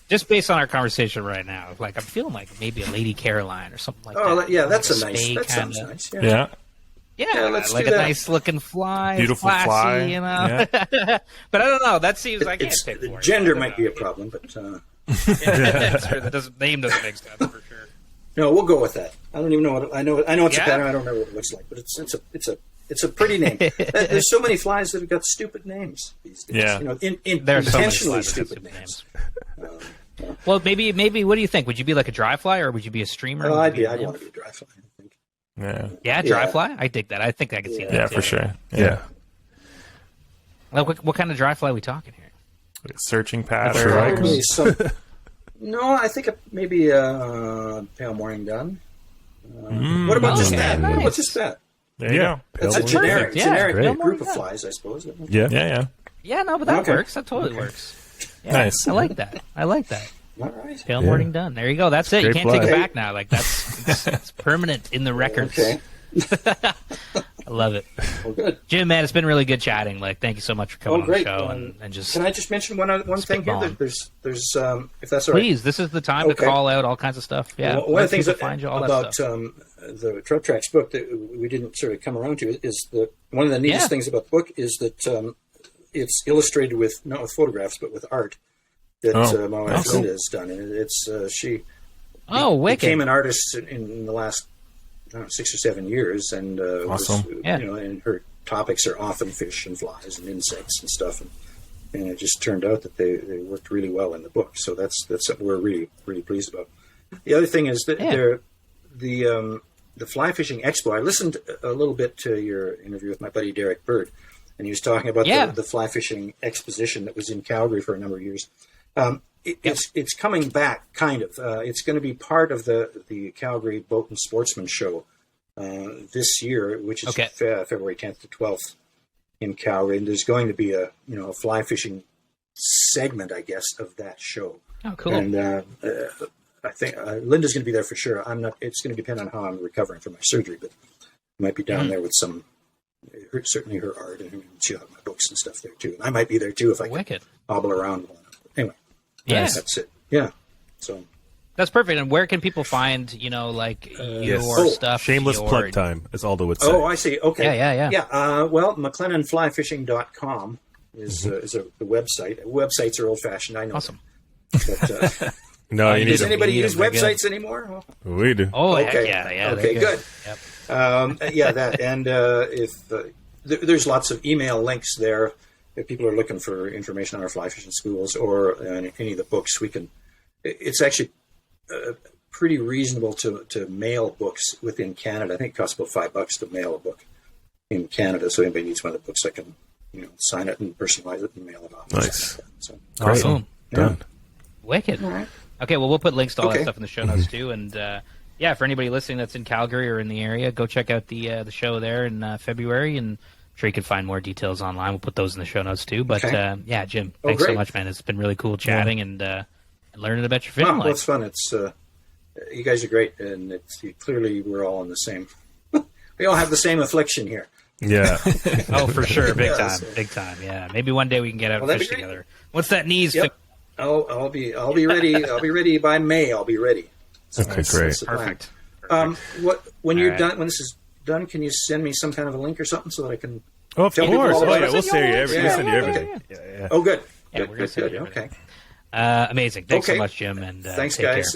Just based on our conversation right now, like I'm feeling like maybe a Lady Caroline or something like Oh, that. yeah, that's Like a nice. spay That sounds kinda. nice. Yeah. Yeah, let's like do a that. nice looking fly, Beautiful classy, fly. you know. Yeah. But I don't know. That seems I can't It's pick the for it. gender I might don't be a know. problem, but That's true. Name doesn't make sense for sure. no, we'll go with that. I don't even know what I know. I know it's Yeah. a pattern. I don't know what it looks like, but it's a pretty name. There's so many flies that have got stupid names these days. Yeah. You know, There are so many intentionally flies with stupid names. Well, maybe. What do you think? Would you be like a dry fly, or would you be a streamer? Well, Would you be a I'd nymph? want to be a dry fly. I think. Yeah. Yeah, dry Yeah. fly. I dig that. I think I could see that. Yeah, too. for sure. Yeah. Like, what kind of dry fly are we talking here? Like a searching pattern. Sure. Like, Probably no, I think maybe pale morning dun. What about just that? nice. What's just that? there you Yeah. go. It's a Pale generic, Perfect, yeah. generic Great. group of flies, I suppose. Yeah. Yeah. Yeah, no, but that Okay. works. That totally works. Yeah, Nice. I like that. All right. Pale Yeah. morning done. There you go. That's it. You Great can't take it fly. back now. Like it's permanent in the records. Okay. I love it. Well, good. Jim, man, it's been really good chatting. Like, thank you so much for coming Oh, great. on the show and just Can I just mention one thing here? Spitballing. There's if that's all right. please. This is the time to Okay. call out all kinds of stuff. Yeah, One where of the things people that, find you, all that about stuff. the Trout Tracks book that we didn't sort of come around to is that one of the neatest Yeah. things about the book is that it's illustrated with not with photographs but with art that my wife cool. Linda has done, and it's she Oh, wicked! became an artist in the last 6 or 7 years, and Awesome. Yeah. and her topics are often fish and flies and insects and stuff, and it just turned out that they worked really well in the book. So that's something we're really pleased about. The other thing is that Yeah. the fly fishing expo. I listened a little bit to your interview with my buddy Derek Bird, and he was talking about the fly fishing exposition that was in Calgary for a number of years. It's coming back, kind of. It's going to be part of the Calgary Boat and Sportsman Show this year, which is February 10th to 12th in Calgary. And there's going to be a fly fishing segment, I guess, of that show. Oh, cool. And I think Linda's going to be there for sure. I'm not. It's going to depend on how I'm recovering from my surgery, but I might be down there with certainly her art, and she'll have my books and stuff there too. And I might be there too if I can hobble around. Anyway. Yeah. That's it. Yeah. So that's perfect. And where can people find, your stuff? Shameless plug time, as Aldo would say. Oh, I see. Okay. Yeah. Well, McLennanflyfishing.com is the website. Websites are old-fashioned, I know. Awesome. But, No, you need does them. anybody need use them, they're good. websites anymore? We do. Oh, Okay. yeah. Okay, they're good. Yep. Yeah, that. And if there's lots of email links there, if people are looking for information on our fly fishing schools or any of the books, we can. It's actually pretty reasonable to mail books within Canada. I think it costs about $5 to mail a book in Canada. So anybody needs one of the books, I can sign it and personalize it and mail it off. Nice. So, Great. Awesome. Done. Wicked. all right. Okay, well, we'll put links to all that Okay. stuff in the show notes too, and for anybody listening that's in Calgary or in the area, go check out the show there in February, and I'm sure you can find more details online. We'll put those in the show notes too. But Okay. Jim, thanks so great. much, man. It's been really cool chatting and learning about your fishing Well, life. it's fun. It's you guys are great, and clearly we're all on the same. We all have the same affliction here. Yeah. Oh, for sure, big Yeah, time, so- big time. Yeah, maybe one day we can get out Well, and that'd fish be great. together. Once that knee's Yep. fixed. I'll be ready. I'll be ready by May. I'll be ready. So Okay, great. that's the plan. Perfect. When you're right. done, when this is done, can you send me some kind of a link or something so that I can? Oh, of Tell people course. all Oh, about yeah, it. we'll send you everything. Yeah, We'll send you yeah, everything. Yeah. Oh, good. Yeah, Good, we're gonna good, send good. you Okay. Amazing. Thanks so Okay. much, Jim. And Thanks, take care. guys.